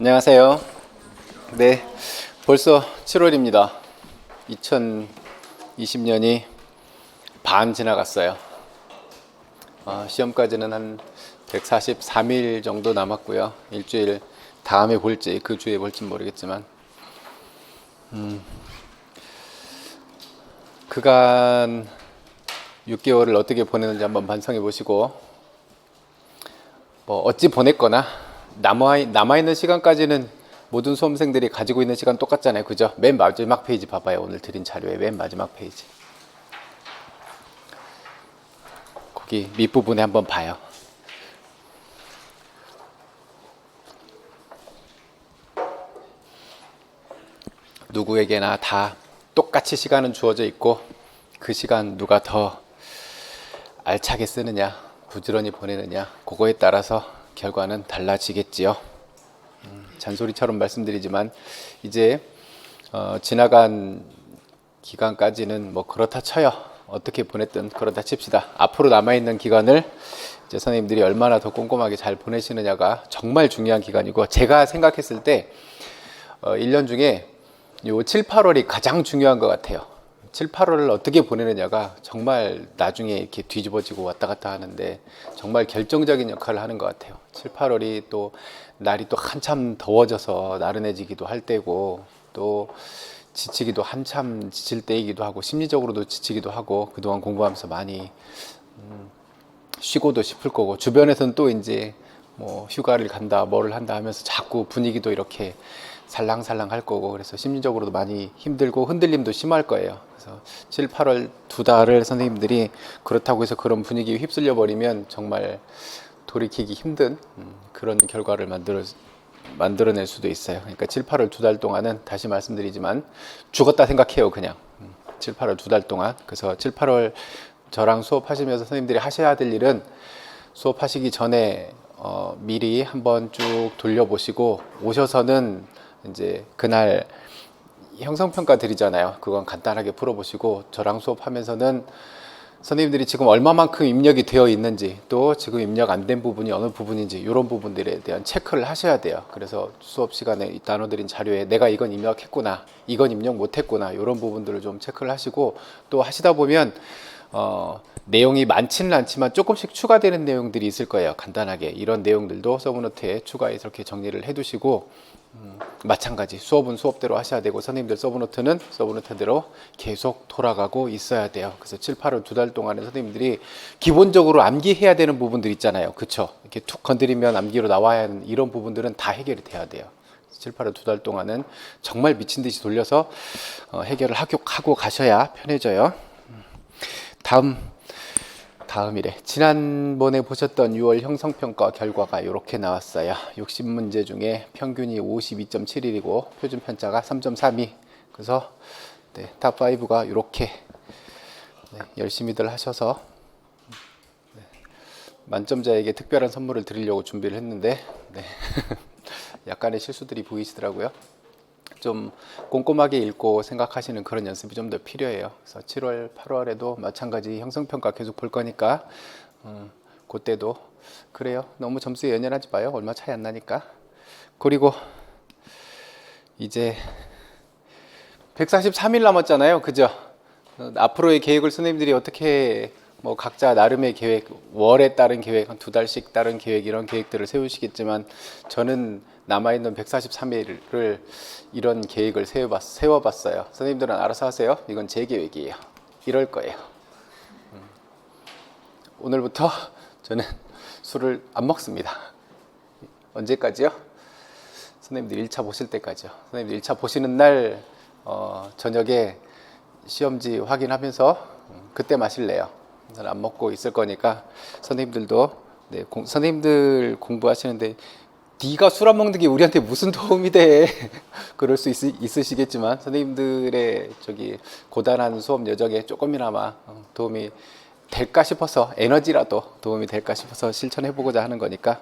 안녕하세요. 네, 벌써 7월입니다. 2020년이 반 지나갔어요. 시험까지는 한 143일 정도 남았고요. 일주일 다음에 볼지 그 주에 볼지 모르겠지만 그간 6개월을 어떻게 보내는지 한번 반성해 보시고, 뭐 어찌 보냈거나 남아있는 시간까지는 모든 수험생들이 가지고 있는 시간 똑같잖아요. 그죠? 맨 마지막 페이지 봐봐요. 오늘 드린 자료의 맨 마지막 페이지. 거기 밑부분에 한번 봐요. 누구에게나 다 똑같이 시간은 주어져 있고, 그 시간 누가 더 알차게 쓰느냐, 부지런히 보내느냐, 그거에 따라서 결과는 달라지겠지요. 잔소리처럼 말씀드리지만 이제 지나간 기간까지는 뭐 그렇다 쳐요. 어떻게 보냈든 그렇다 칩시다. 앞으로 남아있는 기간을 이제 선생님들이 얼마나 더 꼼꼼하게 잘 보내시느냐가 정말 중요한 기간이고, 제가 생각했을 때 1년 중에 요 7, 8월이 가장 중요한 것 같아요. 7, 8월을 어떻게 보내느냐가 정말 나중에 이렇게 뒤집어지고 왔다 갔다 하는데 정말 결정적인 역할을 하는 것 같아요. 7, 8월이 또 날이 또 한참 더워져서 나른해지기도 할 때고, 또 지치기도 한참 지칠 때이기도 하고, 심리적으로도 지치기도 하고, 그동안 공부하면서 많이 쉬고도 싶을 거고, 주변에서는 또 이제 뭐 휴가를 간다 뭐를 한다 하면서 자꾸 분위기도 이렇게 살랑살랑 할 거고, 그래서 심리적으로도 많이 힘들고 흔들림도 심할 거예요. 그래서 7, 8월 두 달을 선생님들이 그렇다고 해서 그런 분위기에 휩쓸려 버리면 정말 돌이키기 힘든 그런 결과를 만들어낼 수도 있어요. 그러니까 7, 8월 두 달 동안은 다시 말씀드리지만 죽었다 생각해요. 그냥 7, 8월 두 달 동안. 그래서 7, 8월 저랑 수업하시면서 선생님들이 하셔야 될 일은, 수업하시기 전에 미리 한번 쭉 돌려보시고, 오셔서는 이제 그날 형성평가 드리잖아요. 그건 간단하게 풀어보시고, 저랑 수업하면서는 선생님들이 지금 얼마만큼 입력이 되어 있는지, 또 지금 입력 안 된 부분이 어느 부분인지, 이런 부분들에 대한 체크를 하셔야 돼요. 그래서 수업 시간에 나눠드린 자료에 내가 이건 입력했구나, 이건 입력 못했구나, 이런 부분들을 좀 체크를 하시고, 또 하시다 보면 내용이 많지는 않지만 조금씩 추가되는 내용들이 있을 거예요. 간단하게 이런 내용들도 서브노트에 추가해서 이렇게 정리를 해두시고, 마찬가지 수업은 수업대로 하셔야 되고, 선생님들 서브노트는 서브노트대로 계속 돌아가고 있어야 돼요. 그래서 7, 8월 두 달 동안에 선생님들이 기본적으로 암기해야 되는 부분들 있잖아요. 그쵸? 이렇게 툭 건드리면 암기로 나와야 하는 이런 부분들은 다 해결이 돼야 돼요. 7, 8월 두 달 동안은 정말 미친 듯이 돌려서 해결을 하고 가셔야 편해져요. 다음이래. 지난번에 보셨던 6월 형성평가 결과가 이렇게 나왔어요. 60문제 중에 평균이 52.71이고 표준 편차가 3.32. 그래서 탑5가 이렇게 열심히들 하셔서 만점자에게 특별한 선물을 드리려고 준비를 했는데 약간의 실수들이 보이시더라고요. 좀 꼼꼼하게 읽고 생각하시는 그런 연습이 좀 더 필요해요. 그래서 7월, 8월에도 마찬가지 형성평가 계속 볼 거니까 그때도 그래요. 너무 점수에 연연하지 마요. 얼마 차이 안 나니까. 그리고 이제 143일 남았잖아요. 그죠? 앞으로의 계획을 선생님들이 어떻게, 뭐 각자 나름의 계획, 월에 따른 계획, 한 두 달씩 따른 계획, 이런 계획들을 세우시겠지만, 저는 남아있는 143일을 이런 계획을 세워봤어요. 선생님들은 알아서 하세요. 이건 제 계획이에요. 이럴 거예요. 오늘부터 저는 술을 안 먹습니다. 언제까지요? 선생님들 1차 보실 때까지요. 선생님들 1차 보시는 날 저녁에 시험지 확인하면서 그때 마실래요. 저는 안 먹고 있을 거니까, 선생님들도 선생님들 공부하시는데 네가 술 안 먹는 게 우리한테 무슨 도움이 돼? 그럴 수 있으시겠지만, 선생님들의 고단한 수업 여정에 조금이나마 도움이 될까 싶어서, 에너지라도 도움이 될까 싶어서 실천해 보고자 하는 거니까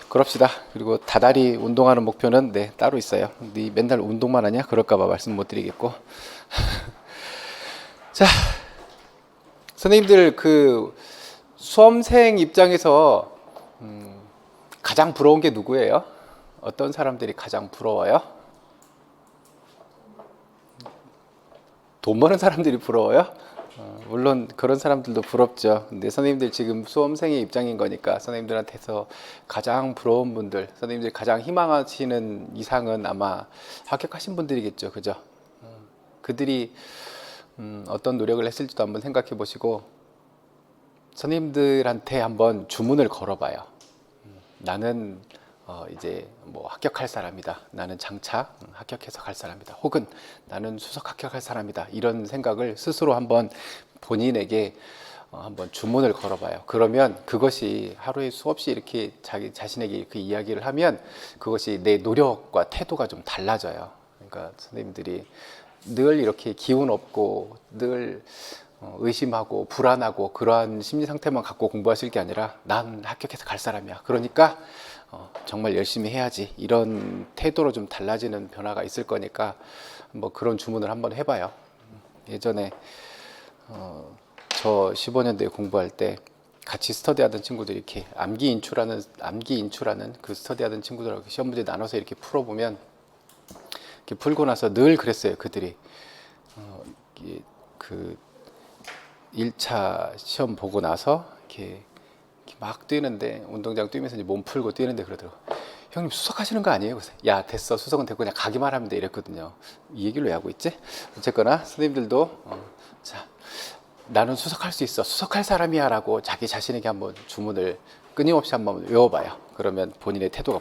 그럽시다. 그리고 다달이 운동하는 목표는 따로 있어요. 네 맨날 운동만 하냐? 그럴까 봐 말씀 못 드리겠고. 자, 선생님들 수험생 입장에서 가장 부러운 게 누구예요? 어떤 사람들이 가장 부러워요? 돈 버는 사람들이 부러워요? 물론 그런 사람들도 부럽죠. 근데 선생님들 지금 수험생의 입장인 거니까 선생님들한테서 가장 부러운 분들, 선생님들이 가장 희망하시는 이상은 아마 합격하신 분들이겠죠. 그죠? 그들이 어떤 노력을 했을지도 한번 생각해 보시고 선생님들한테 한번 주문을 걸어봐요. 나는 이제 뭐 합격할 사람이다. 나는 장차 합격해서 갈 사람이다. 혹은 나는 수석 합격할 사람이다. 이런 생각을 스스로 한번 본인에게 한번 주문을 걸어봐요. 그러면 그것이 하루에 수없이 이렇게 자기 자신에게 그 이야기를 하면 그것이 내 노력과 태도가 좀 달라져요. 그러니까 선생님들이 늘 이렇게 기운 없고 늘 의심하고 불안하고 그러한 심리 상태만 갖고 공부하실 게 아니라 난 합격해서 갈 사람이야. 그러니까 정말 열심히 해야지. 이런 태도로 좀 달라지는 변화가 있을 거니까 뭐 그런 주문을 한번 해봐요. 예전에 저 15년도에 공부할 때 같이 스터디하던 친구들이 이렇게 암기 인추라는 그 스터디하던 친구들하고 시험 문제 나눠서 이렇게 풀어보면 이렇게 풀고 나서 늘 그랬어요. 그들이 그 1차 시험 보고 나서 이렇게 막 뛰는데 운동장 뛰면서 이제 몸 풀고 뛰는데 그러더라고. 형님 수석하시는 거 아니에요? 그래서 야 됐어, 수석은 됐고 그냥 가기만 하면 돼 이랬거든요. 이 얘기를 왜 하고 있지? 어쨌거나 선생님들도 자 나는 수석할 수 있어, 수석할 사람이야 라고 자기 자신에게 한번 주문을 끊임없이 한번 외워봐요. 그러면 본인의 태도가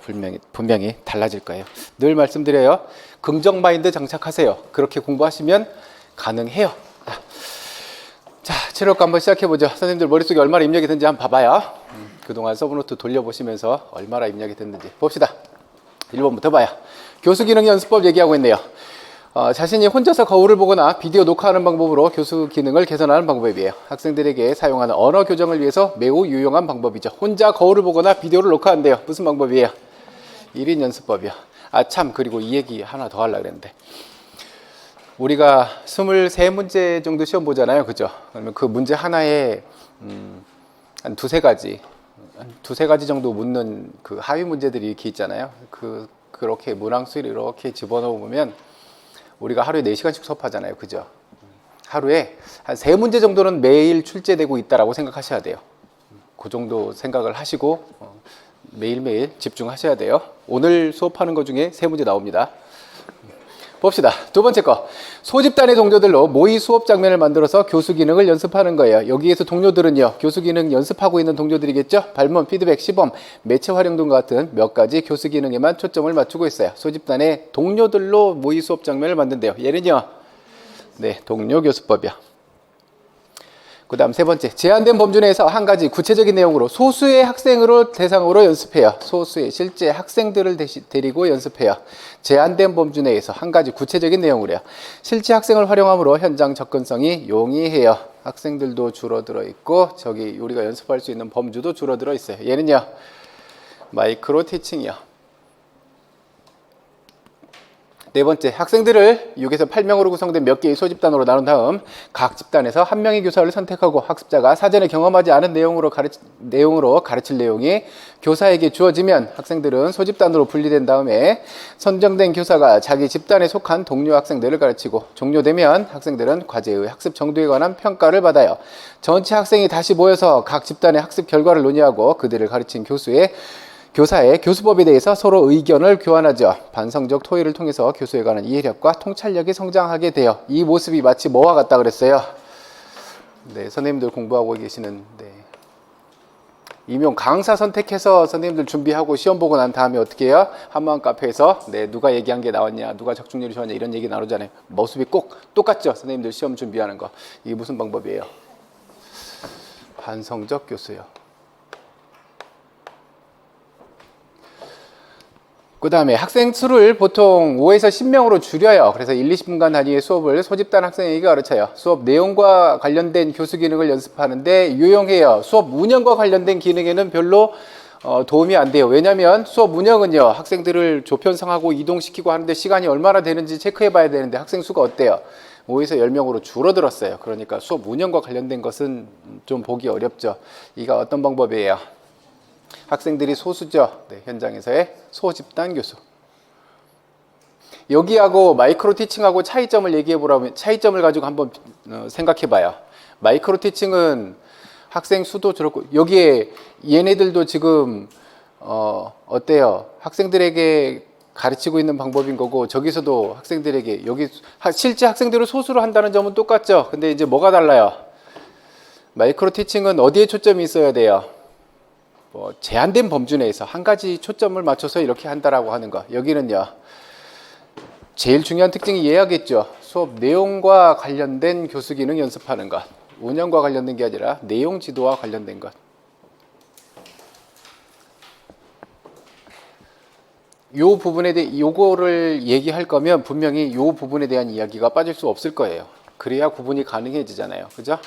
분명히 달라질 거예요. 늘 말씀드려요. 긍정 마인드 장착하세요. 그렇게 공부하시면 가능해요. 자, 7월과 한번 시작해보죠. 선생님들 머릿속에 얼마나 입력이 됐는지 한번 봐봐요. 그동안 서브노트 돌려보시면서 얼마나 입력이 됐는지 봅시다. 1번부터 봐요. 교수 기능 연습법 얘기하고 있네요. 자신이 혼자서 거울을 보거나 비디오 녹화하는 방법으로 교수 기능을 개선하는 방법이에요. 학생들에게 사용하는 언어 교정을 위해서 매우 유용한 방법이죠. 혼자 거울을 보거나 비디오를 녹화한대요. 무슨 방법이에요? 1인 연습법이요. 참, 그리고 이 얘기 하나 더 하려고 그랬는데 우리가 23문제 정도 시험 보잖아요. 그죠? 그러면 그 문제 하나에 한 두세 가지 정도 묻는 그 하위 문제들이 이렇게 있잖아요. 그렇게 문항수를 이렇게 집어넣어 보면 우리가 하루에 4시간씩 수업하잖아요. 그죠? 하루에 한 3문제 정도는 매일 출제되고 있다라고 생각하셔야 돼요. 그 정도 생각을 하시고 매일매일 집중하셔야 돼요. 오늘 수업하는 것 중에 3문제 나옵니다. 봅시다. 두 번째 거. 소집단의 동료들로 모의 수업 장면을 만들어서 교수 기능을 연습하는 거예요. 여기에서 동료들은요. 교수 기능 연습하고 있는 동료들이겠죠. 발문, 피드백, 시범, 매체 활용 등과 같은 몇 가지 교수 기능에만 초점을 맞추고 있어요. 소집단의 동료들로 모의 수업 장면을 만든대요. 예는요. 네, 동료 교수법이요. 그 다음 세 번째, 제한된 범주 내에서 한 가지 구체적인 내용으로 소수의 학생으로 대상으로 연습해요. 소수의 실제 학생들을 데리고 연습해요. 제한된 범주 내에서 한 가지 구체적인 내용으로요. 실제 학생을 활용함으로 현장 접근성이 용이해요. 학생들도 줄어들어 있고 저기 우리가 연습할 수 있는 범주도 줄어들어 있어요. 얘는요, 마이크로 티칭이요. 네 번째, 학생들을 6에서 8명으로 구성된 몇 개의 소집단으로 나눈 다음 각 집단에서 한 명의 교사를 선택하고 학습자가 사전에 경험하지 않은 내용으로 가르칠 내용이 교사에게 주어지면 학생들은 소집단으로 분리된 다음에 선정된 교사가 자기 집단에 속한 동료 학생들을 가르치고 종료되면 학생들은 과제의 학습 정도에 관한 평가를 받아요. 전체 학생이 다시 모여서 각 집단의 학습 결과를 논의하고 그들을 가르친 교사의 교수법에 대해서 서로 의견을 교환하죠. 반성적 토의를 통해서 교수에 관한 이해력과 통찰력이 성장하게 돼요. 이 모습이 마치 뭐와 같다 그랬어요? 네, 선생님들 공부하고 계시는 임용 강사 선택해서 선생님들 준비하고 시험 보고 난 다음에 어떻게 해요? 한마음 카페에서 누가 얘기한 게 나왔냐, 누가 적중률이 좋았냐 이런 얘기 나누잖아요. 모습이 꼭 똑같죠? 선생님들 시험 준비하는 거. 이게 무슨 방법이에요? 반성적 교수요. 그 다음에 학생 수를 보통 5에서 10명으로 줄여요. 그래서 1, 20분간 단위의 수업을 소집단 학생에게 가르쳐요. 수업 내용과 관련된 교수 기능을 연습하는데 유용해요. 수업 운영과 관련된 기능에는 별로 도움이 안 돼요. 왜냐하면 수업 운영은요, 학생들을 조편성하고 이동시키고 하는데 시간이 얼마나 되는지 체크해 봐야 되는데 학생 수가 어때요? 5에서 10명으로 줄어들었어요. 그러니까 수업 운영과 관련된 것은 좀 보기 어렵죠. 이가 어떤 방법이에요? 학생들이 소수죠. 네, 현장에서의 소집단 교수. 여기하고 마이크로 티칭하고 차이점을 얘기해 보라면 차이점을 가지고 한번 생각해 봐요. 마이크로 티칭은 학생 수도 줄었고 여기에 얘네들도 지금 어때요? 학생들에게 가르치고 있는 방법인 거고 저기서도 학생들에게 여기 실제 학생들을 소수로 한다는 점은 똑같죠. 근데 이제 뭐가 달라요? 마이크로 티칭은 어디에 초점이 있어야 돼요? 뭐 제한된 범주 내에서 한 가지 초점을 맞춰서 이렇게 한다라고 하는 거. 여기는요. 제일 중요한 특징이 이해하겠죠. 수업 내용과 관련된 교수 기능 연습하는 것. 운영과 관련된 게 아니라 내용 지도와 관련된 것. 요 부분에 대해 요거를 얘기할 거면 분명히 요 부분에 대한 이야기가 빠질 수 없을 거예요. 그래야 구분이 가능해지잖아요. 그죠?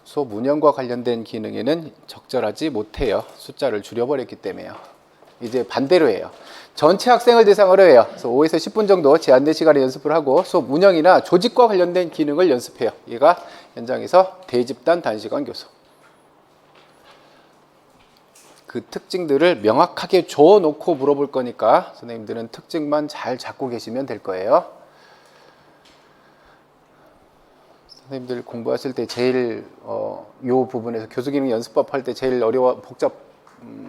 수업 운영과 관련된 기능에는 적절하지 못해요. 숫자를 줄여버렸기 때문에요. 이제 반대로 해요. 전체 학생을 대상으로 해요. 그래서 5에서 10분 정도 제한된 시간에 연습을 하고 수업 운영이나 조직과 관련된 기능을 연습해요. 얘가 현장에서 대집단 단시간 교수. 그 특징들을 명확하게 줘놓고 물어볼 거니까 선생님들은 특징만 잘 잡고 계시면 될 거예요. 선생님들 공부하실 때 제일 요 부분에서 교수기능 연습법 할 때 제일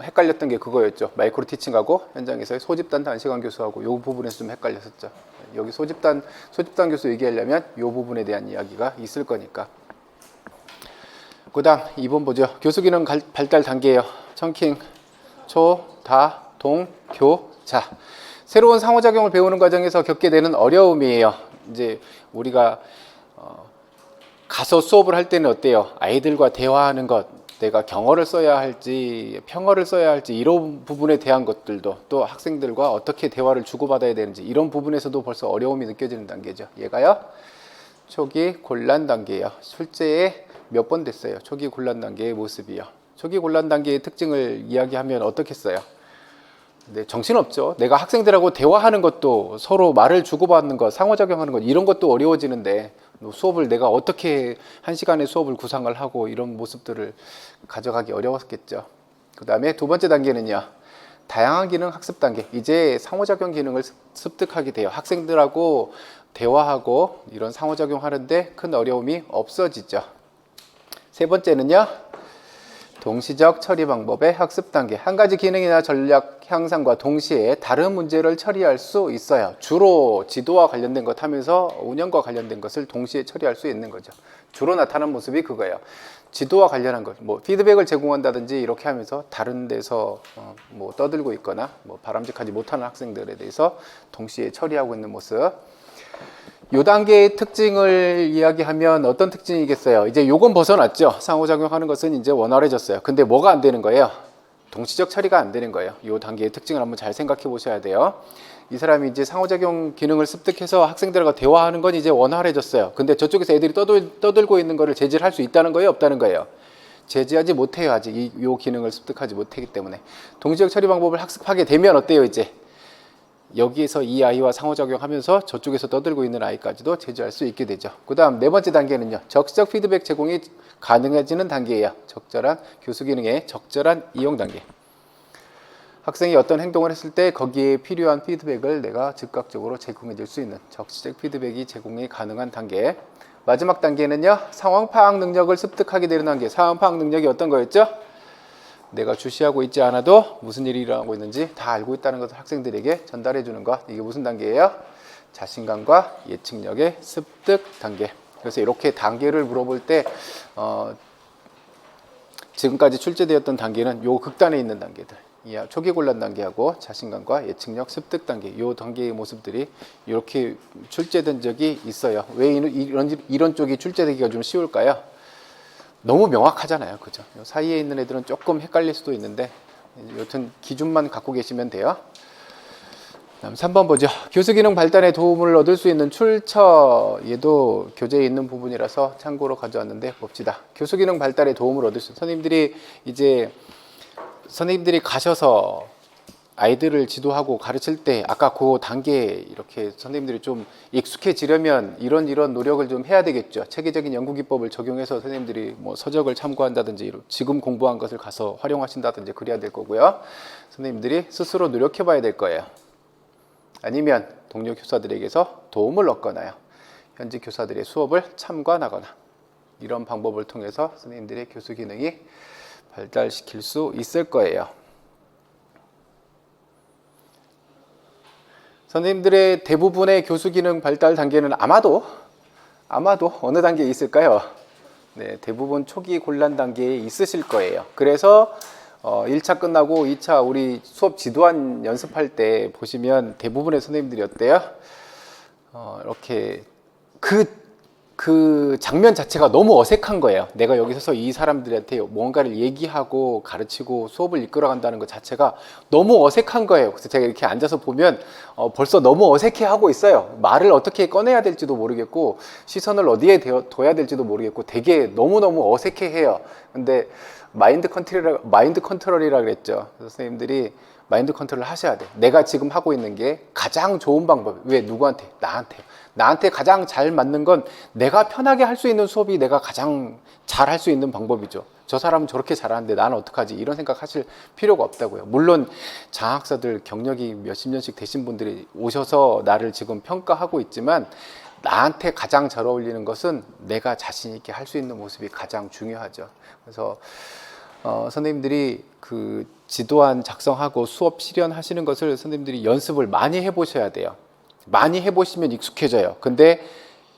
헷갈렸던 게 그거였죠. 마이크로 티칭하고 현장에서의 소집단 단시간 교수하고 요 부분에서 좀 헷갈렸었죠. 여기 소집단 교수 얘기하려면 요 부분에 대한 이야기가 있을 거니까. 그다음 2번 보죠. 교수기능 발달 단계예요. 청킹, 초, 다, 동, 교, 자. 새로운 상호작용을 배우는 과정에서 겪게 되는 어려움이에요. 이제 우리가 가서 수업을 할 때는 어때요? 아이들과 대화하는 것, 내가 경어를 써야 할지 평어를 써야 할지 이런 부분에 대한 것들도 또 학생들과 어떻게 대화를 주고받아야 되는지 이런 부분에서도 벌써 어려움이 느껴지는 단계죠. 얘가요. 초기 곤란 단계예요. 실제에 몇 번 됐어요. 초기 곤란 단계의 모습이요. 초기 곤란 단계의 특징을 이야기하면 어떻겠어요? 네, 정신없죠. 내가 학생들하고 대화하는 것도 서로 말을 주고받는 것, 상호작용하는 것 이런 것도 어려워지는데 수업을 내가 어떻게 한 시간의 수업을 구상을 하고 이런 모습들을 가져가기 어려웠겠죠. 그 다음에 두 번째 단계는요. 다양한 기능 학습 단계. 이제 상호작용 기능을 습득하게 돼요. 학생들하고 대화하고 이런 상호작용 하는데 큰 어려움이 없어지죠. 세 번째는요. 동시적 처리 방법의 학습 단계. 한 가지 기능이나 전략 향상과 동시에 다른 문제를 처리할 수 있어요. 주로 지도와 관련된 것 하면서 운영과 관련된 것을 동시에 처리할 수 있는 거죠. 주로 나타나는 모습이 그거예요. 지도와 관련한 것, 뭐 피드백을 제공한다든지 이렇게 하면서 다른 데서 뭐 떠들고 있거나 뭐 바람직하지 못하는 학생들에 대해서 동시에 처리하고 있는 모습. 요 단계의 특징을 이야기하면 어떤 특징이겠어요? 이제 요건 벗어났죠. 상호작용하는 것은 이제 원활해졌어요. 근데 뭐가 안 되는 거예요? 동시적 처리가 안 되는 거예요. 요 단계의 특징을 한번 잘 생각해 보셔야 돼요. 이 사람이 이제 상호작용 기능을 습득해서 학생들과 대화하는 건 이제 원활해졌어요. 근데 저쪽에서 애들이 떠들고 있는 거를 제지를 할 수 있다는 거예요? 없다는 거예요? 제지하지 못해요. 아직 요 기능을 습득하지 못하기 때문에. 동시적 처리 방법을 학습하게 되면 어때요? 이제 여기에서 이 아이와 상호작용하면서 저쪽에서 떠들고 있는 아이까지도 제지할 수 있게 되죠. 그 다음 네 번째 단계는요. 적시적 피드백 제공이 가능해지는 단계예요. 적절한 교수 기능의 적절한 이용 단계. 학생이 어떤 행동을 했을 때 거기에 필요한 피드백을 내가 즉각적으로 제공해 줄 수 있는 적시적 피드백이 제공이 가능한 단계. 마지막 단계는요. 상황 파악 능력을 습득하게 되는 단계. 상황 파악 능력이 어떤 거였죠? 내가 주시하고 있지 않아도 무슨 일이 일어나고 있는지 다 알고 있다는 것을 학생들에게 전달해 주는 것. 이게 무슨 단계예요? 자신감과 예측력의 습득 단계. 그래서 이렇게 단계를 물어볼 때 지금까지 출제되었던 단계는 요 극단에 있는 단계들. 초기 곤란 단계하고 자신감과 예측력 습득 단계. 요 단계의 모습들이 이렇게 출제된 적이 있어요. 왜 이런 쪽이 출제되기가 좀 쉬울까요? 너무 명확하잖아요. 그죠? 사이에 있는 애들은 조금 헷갈릴 수도 있는데 여튼 기준만 갖고 계시면 돼요. 다음 3번 보죠. 교수 기능 발달에 도움을 얻을 수 있는 출처. 얘도 교재에 있는 부분이라서 참고로 가져왔는데 봅시다. 교수 기능 발달에 도움을 얻을 수 있는 선생님들이 가셔서 아이들을 지도하고 가르칠 때 아까 그 단계에 이렇게 선생님들이 좀 익숙해지려면 이런 노력을 좀 해야 되겠죠. 체계적인 연구 기법을 적용해서 선생님들이 뭐 서적을 참고한다든지 지금 공부한 것을 가서 활용하신다든지 그래야 될 거고요. 선생님들이 스스로 노력해 봐야 될 거예요. 아니면 동료 교사들에게서 도움을 얻거나요. 현직 교사들의 수업을 참관하거나 이런 방법을 통해서 선생님들의 교수 기능이 발달시킬 수 있을 거예요. 선생님들의 대부분의 교수 기능 발달 단계는 아마도 어느 단계에 있을까요? 네, 대부분 초기 혼란 단계에 있으실 거예요. 그래서 1차 끝나고 2차 우리 수업 지도안 연습할 때 보시면 대부분의 선생님들이 어때요? 이렇게 그 장면 자체가 너무 어색한 거예요. 내가 여기 서서 이 사람들한테 뭔가를 얘기하고 가르치고 수업을 이끌어 간다는 것 자체가 너무 어색한 거예요. 그래서 제가 이렇게 앉아서 보면 벌써 너무 어색해 하고 있어요. 말을 어떻게 꺼내야 될지도 모르겠고 시선을 어디에 둬야 될지도 모르겠고 되게 너무너무 어색해 해요. 근데 마인드 컨트롤이라 그랬죠. 선생님들이 마인드 컨트롤을 하셔야 돼. 내가 지금 하고 있는 게 가장 좋은 방법. 왜? 누구한테? 나한테 가장 잘 맞는 건 내가 편하게 할 수 있는 수업이 내가 가장 잘 할 수 있는 방법이죠. 저 사람은 저렇게 잘하는데 나는 어떡하지? 이런 생각 하실 필요가 없다고요. 물론 장학사들 경력이 몇십 년씩 되신 분들이 오셔서 나를 지금 평가하고 있지만 나한테 가장 잘 어울리는 것은 내가 자신 있게 할 수 있는 모습이 가장 중요하죠. 그래서 선생님들이 그 지도안 작성하고 수업 실현하시는 것을 선생님들이 연습을 많이 해보셔야 돼요. 많이 해보시면 익숙해져요. 근데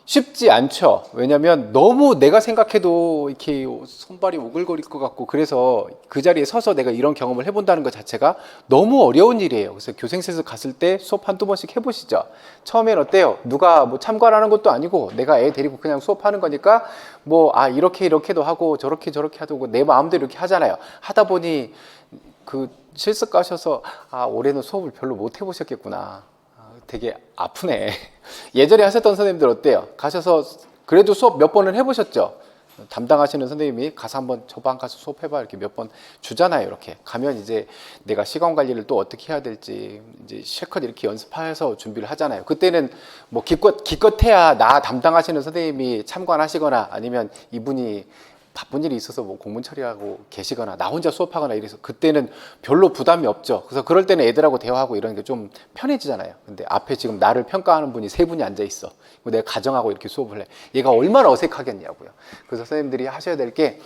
쉽지 않죠. 왜냐하면 너무 내가 생각해도 이렇게 손발이 오글거릴 것 같고 그래서 그 자리에 서서 내가 이런 경험을 해본다는 것 자체가 너무 어려운 일이에요. 그래서 교생실에서 갔을 때 수업 한두 번씩 해보시죠. 처음엔 어때요? 누가 뭐 참관하는 것도 아니고 내가 애 데리고 그냥 수업하는 거니까 뭐 이렇게도 하고 저렇게 하고 내 마음대로 이렇게 하잖아요. 하다 보니 그 실습 가셔서 올해는 수업을 별로 못 해보셨겠구나. 되게 아프네. 예전에 하셨던 선생님들 어때요? 가셔서 그래도 수업 몇 번은 해보셨죠? 담당하시는 선생님이 가서 한번 저번 가서 수업해봐 이렇게 몇 번 주잖아요. 이렇게 가면 이제 내가 시간 관리를 또 어떻게 해야 될지 이제 실컷 이렇게 연습해서 준비를 하잖아요. 그때는 뭐 기껏해야 나 담당하시는 선생님이 참관하시거나 아니면 이분이 바쁜 일이 있어서 뭐 공문 처리하고 계시거나 나 혼자 수업하거나 이래서 그때는 별로 부담이 없죠. 그래서 그럴 때는 애들하고 대화하고 이런 게 좀 편해지잖아요. 근데 앞에 지금 나를 평가하는 분이 세 분이 앉아 있어. 내가 가정하고 이렇게 수업을 해. 얘가 얼마나 어색하겠냐고요. 그래서 선생님들이 하셔야 될 게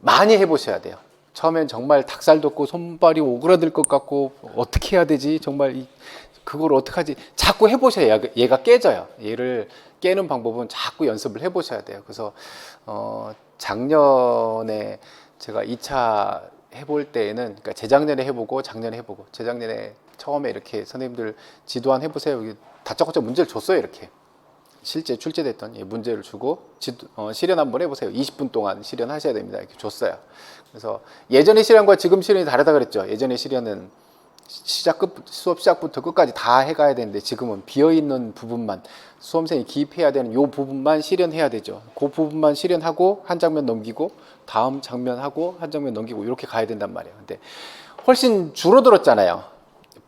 많이 해보셔야 돼요. 처음엔 정말 닭살 돋고 손발이 오그라들 것 같고 어떻게 해야 되지? 정말 그걸 어떡하지? 자꾸 해보셔야 얘가 깨져요. 얘를 깨는 방법은 자꾸 연습을 해보셔야 돼요. 그래서 작년에 제가 2차 해볼 때에는 그러니까 재작년에 해보고 작년에 해보고 재작년에 처음에 이렇게 선생님들 지도안 해보세요. 다짜고짜 문제를 줬어요. 이렇게 실제 출제됐던 문제를 주고 실현 한번 해보세요. 20분 동안 실현하셔야 됩니다. 이렇게 줬어요. 그래서 예전의 실현과 지금 실현이 다르다 그랬죠. 예전의 실현은 수업 시작부터 끝까지 다 해가야 되는데 지금은 비어있는 부분만 수험생이 기입해야 되는 요 부분만 실현해야 되죠. 그 부분만 실현하고 한 장면 넘기고 다음 장면 하고 한 장면 넘기고 이렇게 가야 된단 말이에요. 근데 훨씬 줄어들었잖아요.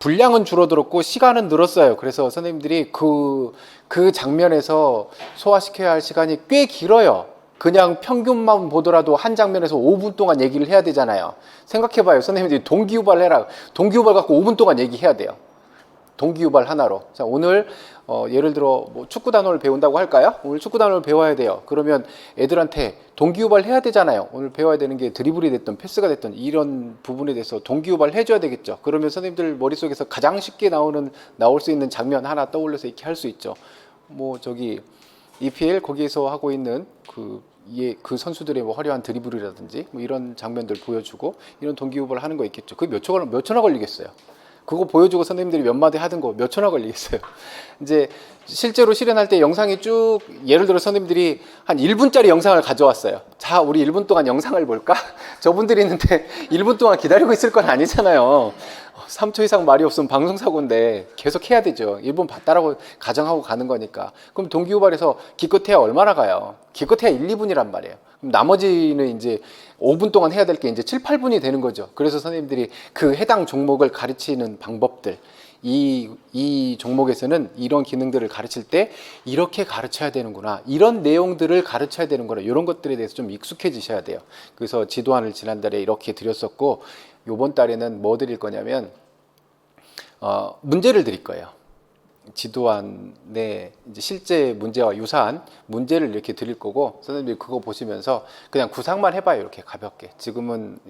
분량은 줄어들었고 시간은 늘었어요. 그래서 선생님들이 그 장면에서 소화시켜야 할 시간이 꽤 길어요. 그냥 평균만 보더라도 한 장면에서 5분 동안 얘기를 해야 되잖아요. 생각해봐요. 선생님들이 동기유발 해라. 동기유발 갖고 5분 동안 얘기해야 돼요. 동기유발 하나로. 자, 오늘 예를 들어 뭐 축구 단어를 배운다고 할까요? 오늘 축구 단어를 배워야 돼요. 그러면 애들한테 동기유발 해야 되잖아요. 오늘 배워야 되는 게 드리블이 됐든 패스가 됐든 이런 부분에 대해서 동기유발 해줘야 되겠죠. 그러면 선생님들 머릿속에서 가장 쉽게 나올 수 있는 장면 하나 떠올려서 이렇게 할 수 있죠. 뭐 저기 EPL 거기에서 하고 있는 그 선수들의 뭐 화려한 드리블이라든지 뭐 이런 장면들 보여주고 이런 동기유발을 하는 거 있겠죠. 그게 몇 초나 걸리겠어요. 그거 보여주고 선생님들이 몇 마디 하던 거 몇 초나 걸리겠어요. 이제 실제로 실현할 때 영상이 쭉 예를 들어 선생님들이 한 1분짜리 영상을 가져왔어요. 자, 우리 1분 동안 영상을 볼까? 저분들이 있는데 1분 동안 기다리고 있을 건 아니잖아요. 3초 이상 말이 없으면 방송사고인데 계속 해야 되죠. 일본 봤다라고 가정하고 가는 거니까. 그럼 동기후발에서 기껏해야 얼마나 가요? 기껏해야 1, 2분이란 말이에요. 그럼 나머지는 이제 5분 동안 해야 될 게 이제 7, 8분이 되는 거죠. 그래서 선생님들이 그 해당 종목을 가르치는 방법들, 이 종목에서는 이런 기능들을 가르칠 때 이렇게 가르쳐야 되는구나, 이런 내용들을 가르쳐야 되는구나, 이런 것들에 대해서 좀 익숙해지셔야 돼요. 그래서 지도안을 지난달에 이렇게 드렸었고, 요번 달에는 뭐 드릴 거냐면 문제를 드릴 거예요. 지도안에 이제 실제 문제와 유사한 문제를 이렇게 드릴 거고, 선생님들이 그거 보시면서 그냥 구상만 해봐요. 이렇게 가볍게. 지금은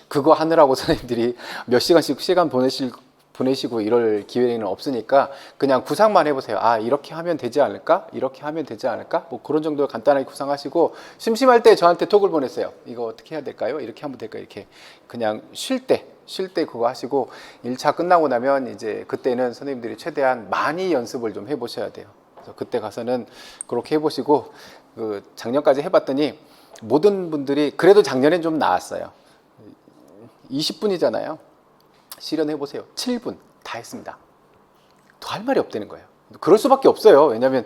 그거 하느라고 선생님들이 몇 시간씩 시간 보내시고 이럴 기회는 없으니까 그냥 구상만 해보세요. 아, 이렇게 하면 되지 않을까? 이렇게 하면 되지 않을까? 뭐 그런 정도 간단하게 구상하시고, 심심할 때 저한테 톡을 보내세요. 이거 어떻게 해야 될까요? 이렇게 하면 될까요? 이렇게 그냥 쉴 때 그거 하시고, 1차 끝나고 나면 이제 그때는 선생님들이 최대한 많이 연습을 좀 해보셔야 돼요. 그래서 그때 가서는 그렇게 해보시고, 그 작년까지 해봤더니 모든 분들이 그래도 작년엔 좀 나았어요. 20분이잖아요. 실현해보세요. 7분 다 했습니다. 더 할 말이 없다는 거예요. 그럴 수밖에 없어요. 왜냐하면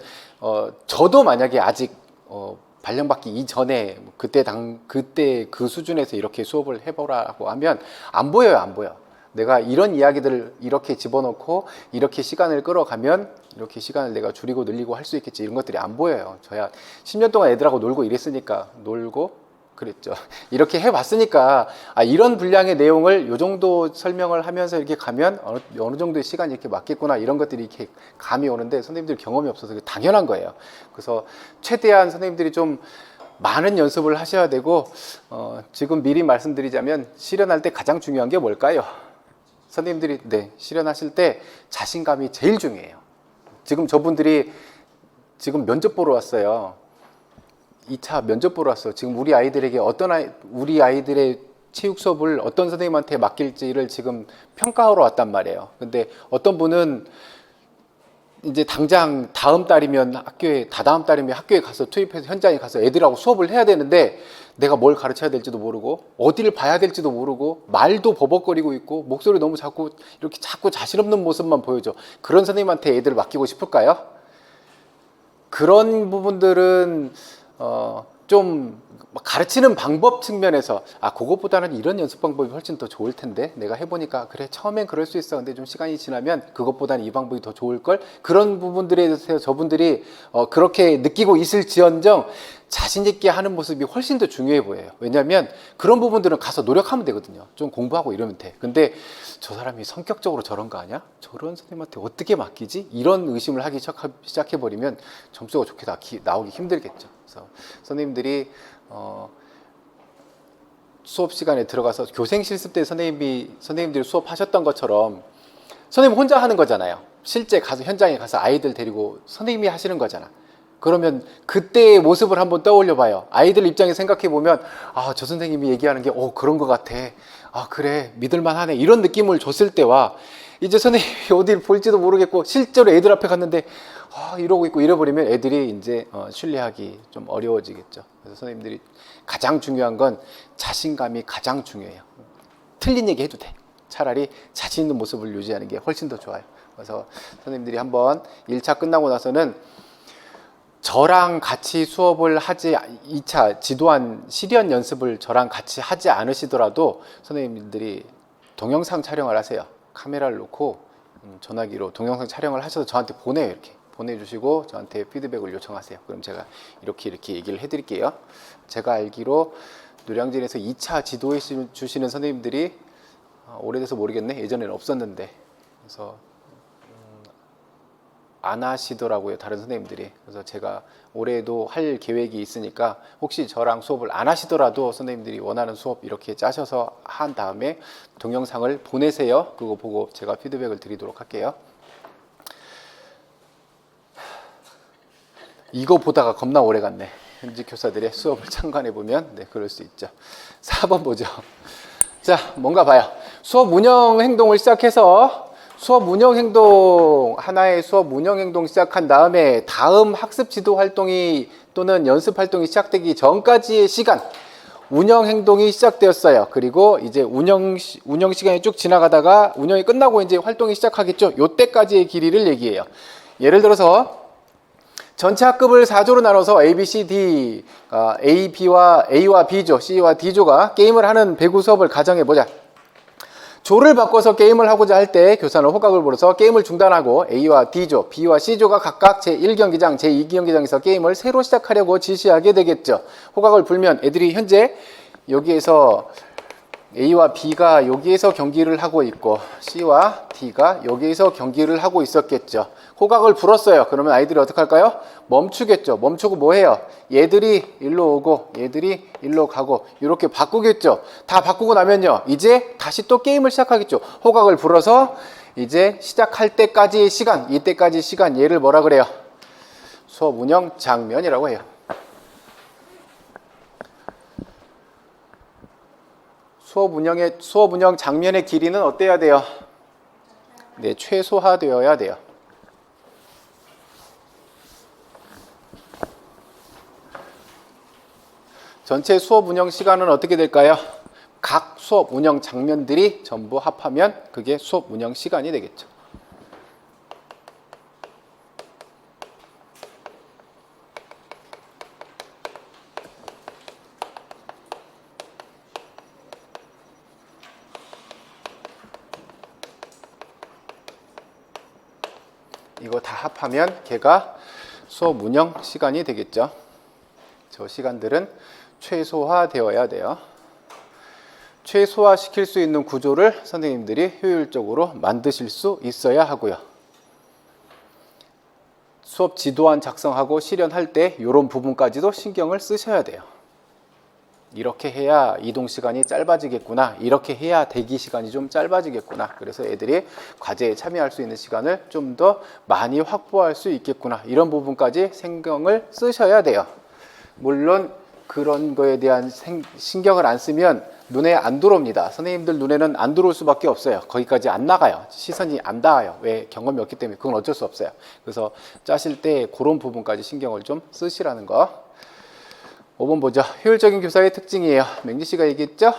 저도 만약에 아직 발령받기 이전에 그때 그 수준에서 이렇게 수업을 해보라고 하면 안 보여요. 안 보여. 내가 이런 이야기들을 이렇게 집어넣고 이렇게 시간을 끌어가면 이렇게 시간을 내가 줄이고 늘리고 할 수 있겠지, 이런 것들이 안 보여요. 저야 10년 동안 애들하고 놀고 이랬으니까, 놀고 그랬죠. 이렇게 해봤으니까, 이런 분량의 내용을 요 정도 설명을 하면서 이렇게 가면 어느 정도의 시간이 이렇게 맞겠구나, 이런 것들이 이렇게 감이 오는데, 선생님들 경험이 없어서 당연한 거예요. 그래서 최대한 선생님들이 좀 많은 연습을 하셔야 되고, 지금 미리 말씀드리자면 실현할 때 가장 중요한 게 뭘까요? 선생님들이 실현하실 때 자신감이 제일 중요해요. 지금 저분들이 지금 면접 보러 왔어요. 2차 면접 보러 왔어. 지금 우리 아이들에게 우리 아이들의 체육 수업을 어떤 선생님한테 맡길지를 지금 평가하러 왔단 말이에요. 근데 어떤 분은 이제 당장 다다음 달이면 학교에 가서 투입해서 현장에 가서 애들하고 수업을 해야 되는데, 내가 뭘 가르쳐야 될지도 모르고 어디를 봐야 될지도 모르고 말도 버벅거리고 있고 목소리 너무 자꾸 자신 없는 모습만 보여줘. 그런 선생님한테 애들을 맡기고 싶을까요? 그런 부분들은 좀 가르치는 방법 측면에서 그것보다는 이런 연습 방법이 훨씬 더 좋을 텐데, 내가 해보니까 그래, 처음엔 그럴 수 있어, 근데 좀 시간이 지나면 그것보다는 이 방법이 더 좋을걸, 그런 부분들에 대해서 저분들이 그렇게 느끼고 있을지언정 자신 있게 하는 모습이 훨씬 더 중요해 보여요. 왜냐하면 그런 부분들은 가서 노력하면 되거든요. 좀 공부하고 이러면 돼. 근데 저 사람이 성격적으로 저런 거 아니야? 저런 선생님한테 어떻게 맡기지? 이런 의심을 하기 시작해버리면 점수가 좋게 나오기 힘들겠죠. 그래서 선생님들이 수업 시간에 들어가서 교생 실습 때 선생님들이 수업하셨던 것처럼 선생님 혼자 하는 거잖아요. 실제 가서 현장에 가서 아이들 데리고 선생님이 하시는 거잖아. 그러면 그때의 모습을 한번 떠올려 봐요. 아이들 입장에 생각해 보면, 저 선생님이 얘기하는 게 그런 것 같아, 그래, 믿을만 하네, 이런 느낌을 줬을 때와, 이제 선생님이 어딜 볼지도 모르겠고 실제로 애들 앞에 갔는데 이러고 있고 이래버리면 애들이 이제 신뢰하기 좀 어려워지겠죠. 그래서 선생님들이 가장 중요한 건 자신감이 가장 중요해요. 틀린 얘기 해도 돼. 차라리 자신 있는 모습을 유지하는 게 훨씬 더 좋아요. 그래서 선생님들이 한번 1차 끝나고 나서는 저랑 같이 수업을 2차 지도안 실현 연습을 저랑 같이 하지 않으시더라도 선생님들이 동영상 촬영을 하세요. 카메라를 놓고 전화기로 동영상 촬영을 하셔서 저한테 보내요. 이렇게 보내주시고 저한테 피드백을 요청하세요. 그럼 제가 이렇게 얘기를 해드릴게요. 제가 알기로 노량진에서 2차 지도해 주시는 선생님들이 오래돼서 모르겠네. 예전에는 없었는데, 그래서 안 하시더라고요, 다른 선생님들이. 그래서 제가 올해도 할 계획이 있으니까 혹시 저랑 수업을 안 하시더라도 선생님들이 원하는 수업 이렇게 짜셔서 한 다음에 동영상을 보내세요. 그거 보고 제가 피드백을 드리도록 할게요. 이거 보다가 겁나 오래 갔네. 현직 교사들의 수업을 참관해 보면 그럴 수 있죠. 4번 보죠. 자, 뭔가 봐요. 수업 운영 행동을 시작해서 하나의 수업 운영 행동 시작한 다음에 다음 학습 지도 활동이 또는 연습 활동이 시작되기 전까지의 시간, 운영 행동이 시작되었어요. 그리고 이제 운영 시간이 쭉 지나가다가 운영이 끝나고 이제 활동이 시작하겠죠. 요때까지의 길이를 얘기해요. 예를 들어서 전체 학급을 4조로 나눠서 A, B, C, D, A와 B조, C와 D조가 게임을 하는 배구 수업을 가정해 보자. 조를 바꿔서 게임을 하고자 할 때 교사는 호각을 불어서 게임을 중단하고 A와 D조, B와 C조가 각각 제1경기장, 제2경기장에서 게임을 새로 시작하려고 지시하게 되겠죠. 호각을 불면 애들이 현재 여기에서 A와 B가 여기에서 경기를 하고 있고 C와 D가 여기에서 경기를 하고 있었겠죠. 호각을 불었어요. 그러면 아이들이 어떻게 할까요? 멈추겠죠. 멈추고 뭐 해요? 얘들이 일로 오고 얘들이 일로 가고 이렇게 바꾸겠죠. 다 바꾸고 나면요. 이제 다시 또 게임을 시작하겠죠. 호각을 불어서 이제 시작할 때까지의 시간, 이때까지 시간 얘를 뭐라 그래요? 수업 운영 장면이라고 해요. 수업 운영 장면의 길이는 어때야 돼요? 네, 최소화되어야 돼요. 전체 수업 운영 시간은 어떻게 될까요? 각 수업 운영 장면들이 전부 합하면 그게 수업 운영 시간이 되겠죠. 이거 다 합하면 걔가 수업 운영 시간이 되겠죠. 저 시간들은 최소화되어야 돼요. 최소화시킬 수 있는 구조를 선생님들이 효율적으로 만드실 수 있어야 하고요. 수업 지도안 작성하고 실현할 때 이런 부분까지도 신경을 쓰셔야 돼요. 이렇게 해야 이동 시간이 짧아지겠구나. 이렇게 해야 대기 시간이 좀 짧아지겠구나. 그래서 애들이 과제에 참여할 수 있는 시간을 좀 더 많이 확보할 수 있겠구나. 이런 부분까지 신경을 쓰셔야 돼요. 물론 그런 거에 대한 신경을 안 쓰면 눈에 안 들어옵니다. 선생님들 눈에는 안 들어올 수밖에 없어요. 거기까지 안 나가요. 시선이 안 닿아요. 왜? 경험이 없기 때문에. 그건 어쩔 수 없어요. 그래서 짜실 때 그런 부분까지 신경을 좀 쓰시라는 거. 5번 보죠. 효율적인 교사의 특징이에요. 맹지 씨가 얘기했죠?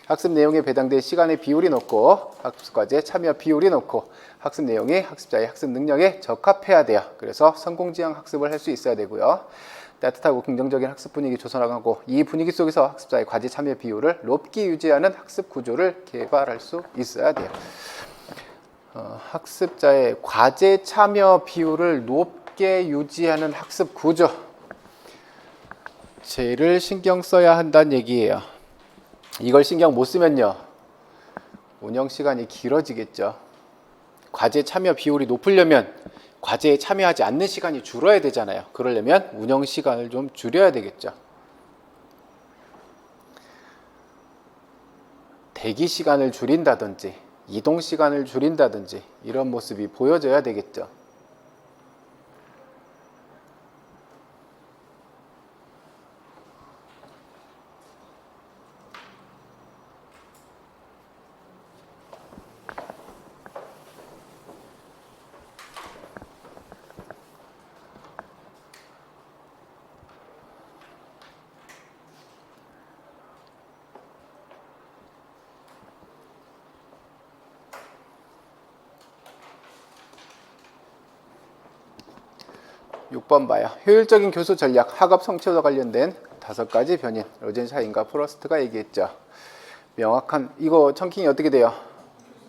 학습 내용에 배당된 시간의 비율이 높고 학습과제 참여 비율이 높고 학습 내용이 학습자의 학습 능력에 적합해야 돼요. 그래서 성공지향 학습을 할 수 있어야 되고요. 따뜻하고 긍정적인 학습 분위기 조성하고 이 분위기 속에서 학습자의 과제 참여 비율을 높게 유지하는 학습 구조를 개발할 수 있어야 돼요. 학습자의 과제 참여 비율을 높게 유지하는 학습 구조. 쟤를 신경 써야 한다는 얘기예요. 이걸 신경 못 쓰면요. 운영 시간이 길어지겠죠. 과제 참여 비율이 높으려면 과제에 참여하지 않는 시간이 줄어야 되잖아요. 그러려면 운영 시간을 좀 줄여야 되겠죠. 대기 시간을 줄인다든지 이동 시간을 줄인다든지 이런 모습이 보여져야 되겠죠. 6번 봐요. 효율적인 교수 전략, 학업 성취와 관련된 5가지 변인. 로젠샤인과 프로스트가 얘기했죠. 명확한, 이거 청킹이 어떻게 돼요?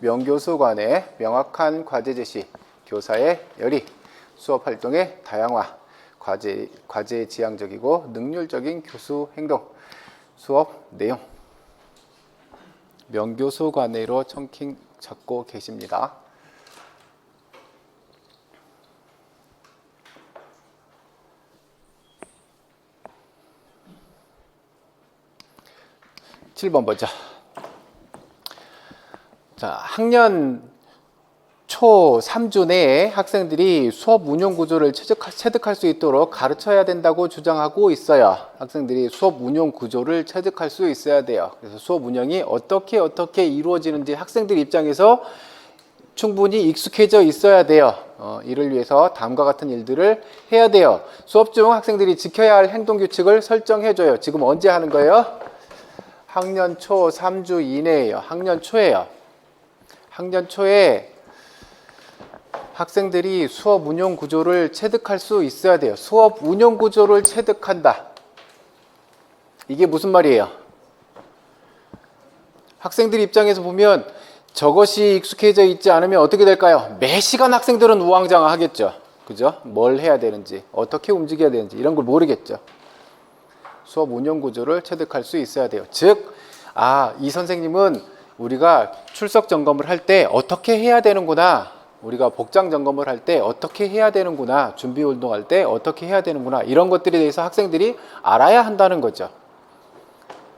명교수 간의 명확한 과제 제시, 교사의 열의, 수업 활동의 다양화, 과제의 지향적이고 능률적인 교수 행동, 수업 내용. 명교수 관의로 청킹 잡고 계십니다. 7번 보자. 자, 학년 초 3주 내에 학생들이 수업 운영 구조를 체득할 수 있도록 가르쳐야 된다고 주장하고 있어요. 학생들이 수업 운영 구조를 체득할 수 있어야 돼요. 그래서 수업 운영이 어떻게 이루어지는지 학생들 입장에서 충분히 익숙해져 있어야 돼요. 이를 위해서 다음과 같은 일들을 해야 돼요. 수업 중 학생들이 지켜야 할 행동규칙을 설정해줘요. 지금 언제 하는 거예요? 학년 초 3주 이내예요. 학년 초예요. 학년 초에 학생들이 수업 운영 구조를 체득할 수 있어야 돼요. 수업 운영 구조를 체득한다. 이게 무슨 말이에요? 학생들 입장에서 보면 저것이 익숙해져 있지 않으면 어떻게 될까요? 매 시간 학생들은 우왕좌왕 하겠죠. 그죠? 뭘 해야 되는지, 어떻게 움직여야 되는지 이런 걸 모르겠죠. 수업 운영 구조를 체득할 수 있어야 돼요. 즉, 이 선생님은 우리가 출석 점검을 할 때 어떻게 해야 되는구나. 우리가 복장 점검을 할 때 어떻게 해야 되는구나. 준비 운동할 때 어떻게 해야 되는구나. 이런 것들에 대해서 학생들이 알아야 한다는 거죠.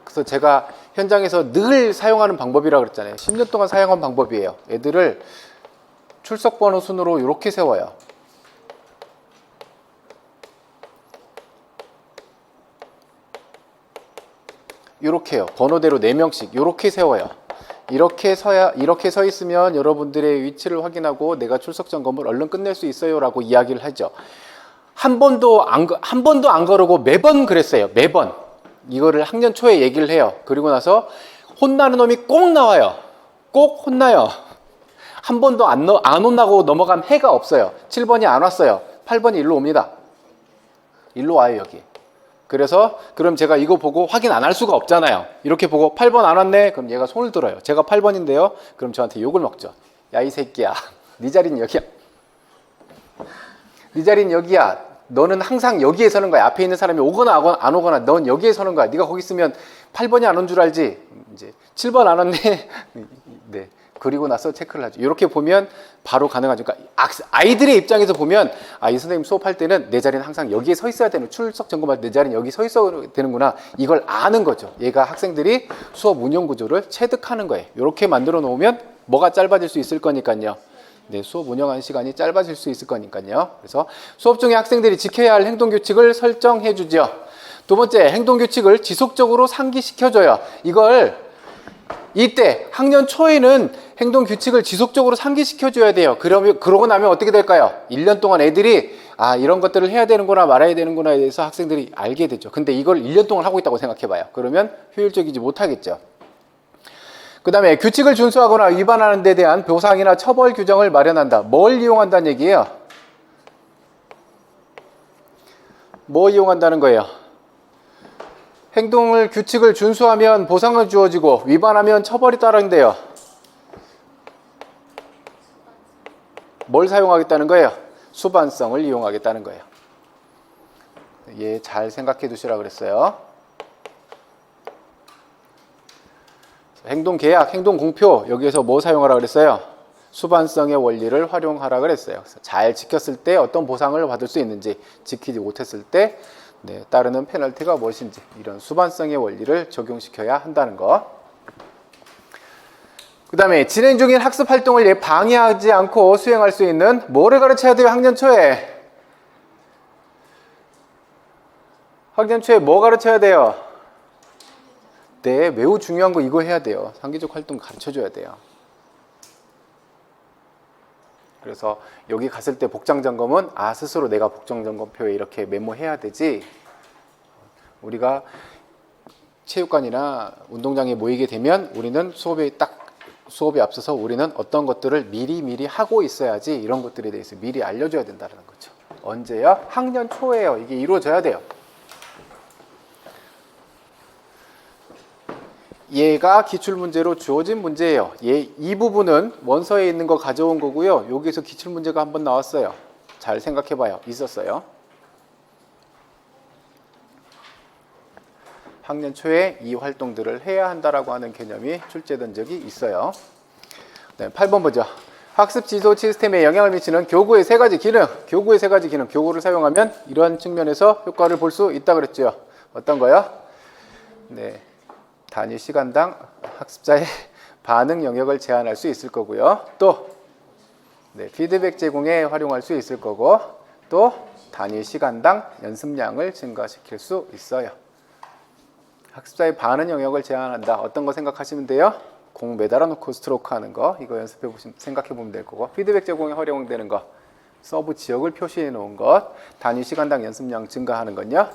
그래서 제가 현장에서 늘 사용하는 방법이라고 그랬잖아요. 10년 동안 사용한 방법이에요. 애들을 출석 번호 순으로 이렇게 세워요. 이렇게요. 번호대로 4명씩 이렇게 세워요. 이렇게 서 있으면 여러분들의 위치를 확인하고 내가 출석 점검을 얼른 끝낼 수 있어요라고 이야기를 하죠. 한 번도 안 거르고 매번 그랬어요. 매번. 이거를 학년 초에 얘기를 해요. 그리고 나서 혼나는 놈이 꼭 나와요. 꼭 혼나요. 한 번도 안 혼나고 넘어간 해가 없어요. 7번이 안 왔어요. 8번이 일로 옵니다. 일로 와요, 여기. 그래서 그럼 제가 이거 보고 확인 안 할 수가 없잖아요. 이렇게 보고 8번 안 왔네? 그럼 얘가 손을 들어요. 제가 8번인데요. 그럼 저한테 욕을 먹죠. 야, 이 새끼야. 네 자리는 여기야. 네 자리는 여기야. 너는 항상 여기에 서는 거야. 앞에 있는 사람이 오거나 안 오거나 넌 여기에 서는 거야. 네가 거기 있으면 8번이 안 온 줄 알지. 이제 7번 안 왔네. 네. 그리고 나서 체크를 하죠. 이렇게 보면 바로 가능하죠. 그러니까 아이들의 입장에서 보면 이 선생님 수업할 때는 내 자리는 항상 여기에 서 있어야 되는, 출석 점검할 때 내 자리는 여기 서 있어야 되는구나. 이걸 아는 거죠. 얘가 학생들이 수업 운영 구조를 체득하는 거예요. 이렇게 만들어 놓으면 뭐가 짧아질 수 있을 거니까요. 네, 수업 운영하는 시간이 짧아질 수 있을 거니까요. 그래서 수업 중에 학생들이 지켜야 할 행동규칙을 설정해 주죠. 두 번째, 행동규칙을 지속적으로 상기시켜줘요. 이때 학년 초에는 행동규칙을 지속적으로 상기시켜줘야 돼요. 그러고 나면 어떻게 될까요? 1년 동안 애들이 이런 것들을 해야 되는구나 말아야 되는구나에 대해서 학생들이 알게 되죠. 근데 이걸 1년 동안 하고 있다고 생각해봐요. 그러면 효율적이지 못하겠죠. 그 다음에 규칙을 준수하거나 위반하는 데 대한 보상이나 처벌 규정을 마련한다. 뭘 이용한다는 얘기예요? 뭐 이용한다는 거예요? 규칙을 준수하면 보상을 주어지고 위반하면 처벌이 따른대요. 뭘 사용하겠다는 거예요? 수반성을 이용하겠다는 거예요. 잘 생각해 두시라 그랬어요. 행동계약, 행동공표 여기에서 뭐 사용하라 그랬어요? 수반성의 원리를 활용하라 그랬어요. 그래서 잘 지켰을 때 어떤 보상을 받을 수 있는지, 지키지 못했을 때 따르는 페널티가 무엇인지, 이런 수반성의 원리를 적용시켜야 한다는 것. 그 다음에 진행 중인 학습 활동을 방해하지 않고 수행할 수 있는 뭐를 가르쳐야 돼요? 학년 초에 뭐 가르쳐야 돼요? 네, 매우 중요한 거 이거 해야 돼요. 상기적 활동 가르쳐줘야 돼요. 그래서 여기 갔을 때 복장 점검은 스스로 내가 복장 점검표에 이렇게 메모해야 되지. 우리가 체육관이나 운동장에 모이게 되면 우리는 수업에 앞서서 우리는 어떤 것들을 미리 하고 있어야지 이런 것들에 대해서 미리 알려줘야 된다는 거죠. 언제요? 학년 초에요. 이게 이루어져야 돼요. 얘가 기출문제로 주어진 문제예요. 이 부분은 원서에 있는 거 가져온 거고요. 여기서 기출문제가 한번 나왔어요. 잘 생각해봐요. 있었어요. 학년 초에 이 활동들을 해야 한다라고 하는 개념이 출제된 적이 있어요. 네, 8번 보죠. 학습 지도 시스템에 영향을 미치는 교구의 세 가지 기능. 교구를 사용하면 이러한 측면에서 효과를 볼 수 있다 그랬죠. 어떤 거요? 네, 단위 시간당 학습자의 반응 영역을 제한할 수 있을 거고요. 또 피드백 제공에 활용할 수 있을 거고, 또 단위 시간당 연습량을 증가시킬 수 있어요. 학습자의 반응 영역을 제한한다. 어떤 거 생각하시면 돼요? 공 매달아 놓고 스트로크 하는 거, 이거 연습해 보시면, 생각해 보면 될 거고, 피드백 제공에 활용되는 거, 서브 지역을 표시해 놓은 것, 단위 시간당 연습량 증가하는 건요,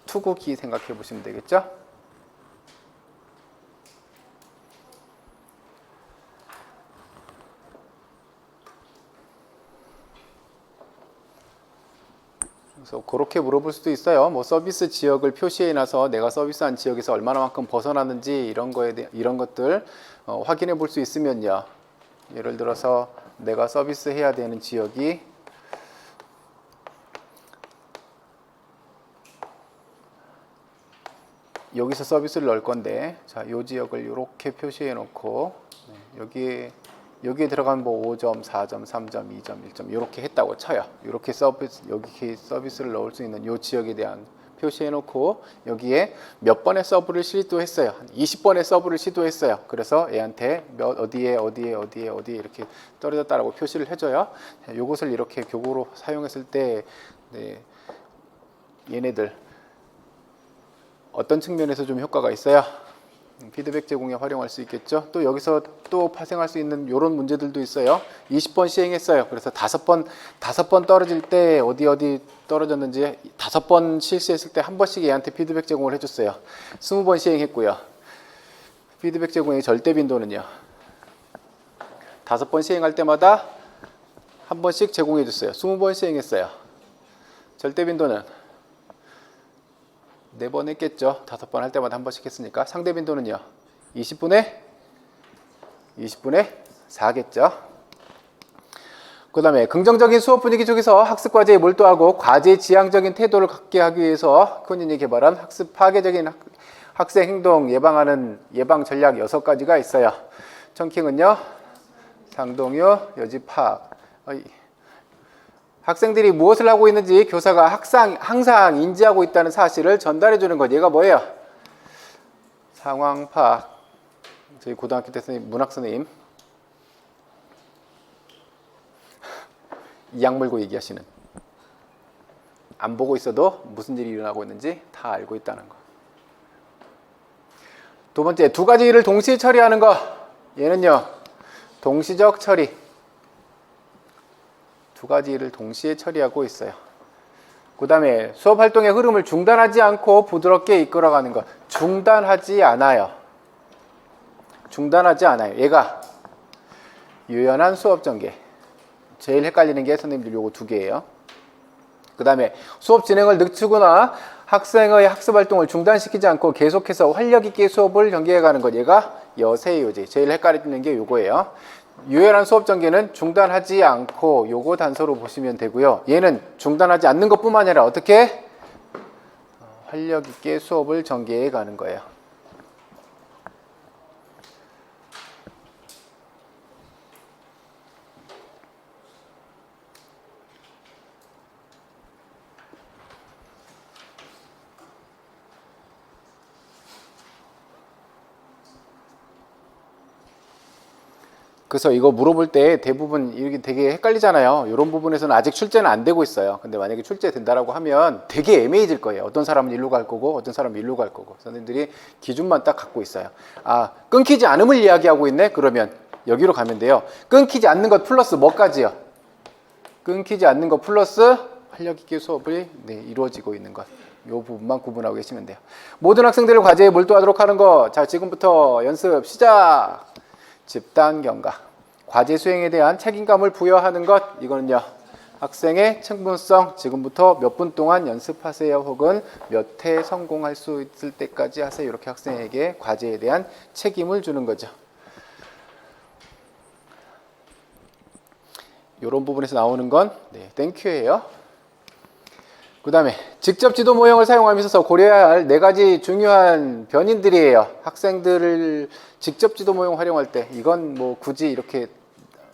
투구기 생각해 보시면 되겠죠. 그래서 그렇게 물어볼 수도 있어요. 뭐 서비스 지역을 표시해 놔서 내가 서비스한 지역에서 얼마나만큼 벗어나는지 이런 거에 대해 이런 것들 확인해 볼 수 있으면요. 예를 들어서 내가 서비스 해야 되는 지역이 여기서 서비스를 넣을 건데, 자, 이 지역을 이렇게 표시해 놓고 여기에 들어간 뭐 5점, 4점, 3점, 2점, 1점 이렇게 했다고 쳐요. 이렇게 여기 서비스를 넣을 수 있는 이 지역에 대한 표시해 놓고 여기에 몇 번의 서브를 시도했어요. 한 20번의 서브를 시도했어요. 그래서 얘한테 어디에 이렇게 떨어졌다라고 표시를 해줘요. 이것을 이렇게 교구로 사용했을 때 얘네들 어떤 측면에서 좀 효과가 있어요? 피드백 제공에 활용할 수 있겠죠. 또 여기서 또 파생할 수 있는 이런 문제들도 있어요. 20번 시행했어요. 그래서 5번 떨어질 때 어디 떨어졌는지 5번 실수했을 때 한 번씩 얘한테 피드백 제공을 해줬어요. 20번 시행했고요. 피드백 제공의 절대 빈도는요, 5번 시행할 때마다 한 번씩 제공해 줬어요. 20번 시행했어요. 절대 빈도는 4번 했겠죠. 5번 할 때마다 한 번씩 했으니까. 상대 빈도는요, 20분의 4겠죠. 그 다음에 긍정적인 수업 분위기 속에서 학습 과제에 몰두하고 과제 지향적인 태도를 갖게 하기 위해서 큰인이 개발한 학습 파괴적인 학생 행동 예방하는 예방 전략 6가지가 있어요. 청킹은요, 상동유, 여지 파악. 학생들이 무엇을 하고 있는지 교사가 항상 인지하고 있다는 사실을 전달해 주는 것. 얘가 뭐예요? 상황 파악. 저희 고등학교 때 문학 선생님 이악 물고 얘기하시는, 안 보고 있어도 무슨 일이 일어나고 있는지 다 알고 있다는 거. 두 번째, 2가지 일을 동시에 처리하는 거. 얘는요, 동시적 처리. 2가지 일을 동시에 처리하고 있어요. 그 다음에 수업 활동의 흐름을 중단하지 않고 부드럽게 이끌어가는 것. 중단하지 않아요. 얘가 유연한 수업 전개. 제일 헷갈리는 게 선생님들 요거 2개예요. 그 다음에 수업 진행을 늦추거나 학생의 학습 활동을 중단시키지 않고 계속해서 활력 있게 수업을 전개해가는 것. 얘가 여세요지. 제일 헷갈리는 게 요거예요. 유연한 수업 전개는 중단하지 않고, 요거 단서로 보시면 되고요. 얘는 중단하지 않는 것뿐만 아니라 어떻게 활력 있게 수업을 전개해 가는 거예요. 그래서 이거 물어볼 때 대부분 이게 되게 헷갈리잖아요. 이런 부분에서는 아직 출제는 안 되고 있어요. 근데 만약에 출제된다라고 하면 되게 애매해질 거예요. 어떤 사람은 일로 갈 거고 어떤 사람은 일로 갈 거고. 선생님들이 기준만 딱 갖고 있어요. 아, 끊기지 않음을 이야기하고 있네? 그러면 여기로 가면 돼요. 끊기지 않는 것 플러스 뭐까지요? 끊기지 않는 것 플러스 활력 있게 수업이 이루어지고 있는 것. 이 부분만 구분하고 계시면 돼요. 모든 학생들을 과제에 몰두하도록 하는 거. 자, 지금부터 연습 시작! 집단 경각. 과제 수행에 대한 책임감을 부여하는 것. 이거는요, 학생의 충분성. 지금부터 몇 분 동안 연습하세요. 혹은 몇 회 성공할 수 있을 때까지 하세요. 이렇게 학생에게 과제에 대한 책임을 주는 거죠. 이런 부분에서 나오는 건 땡큐예요. 그 다음에 직접 지도 모형을 사용하면서 고려해야 할 4가지 중요한 변인들이에요. 학생들을 직접 지도 모형 활용할 때 이건 뭐 굳이 이렇게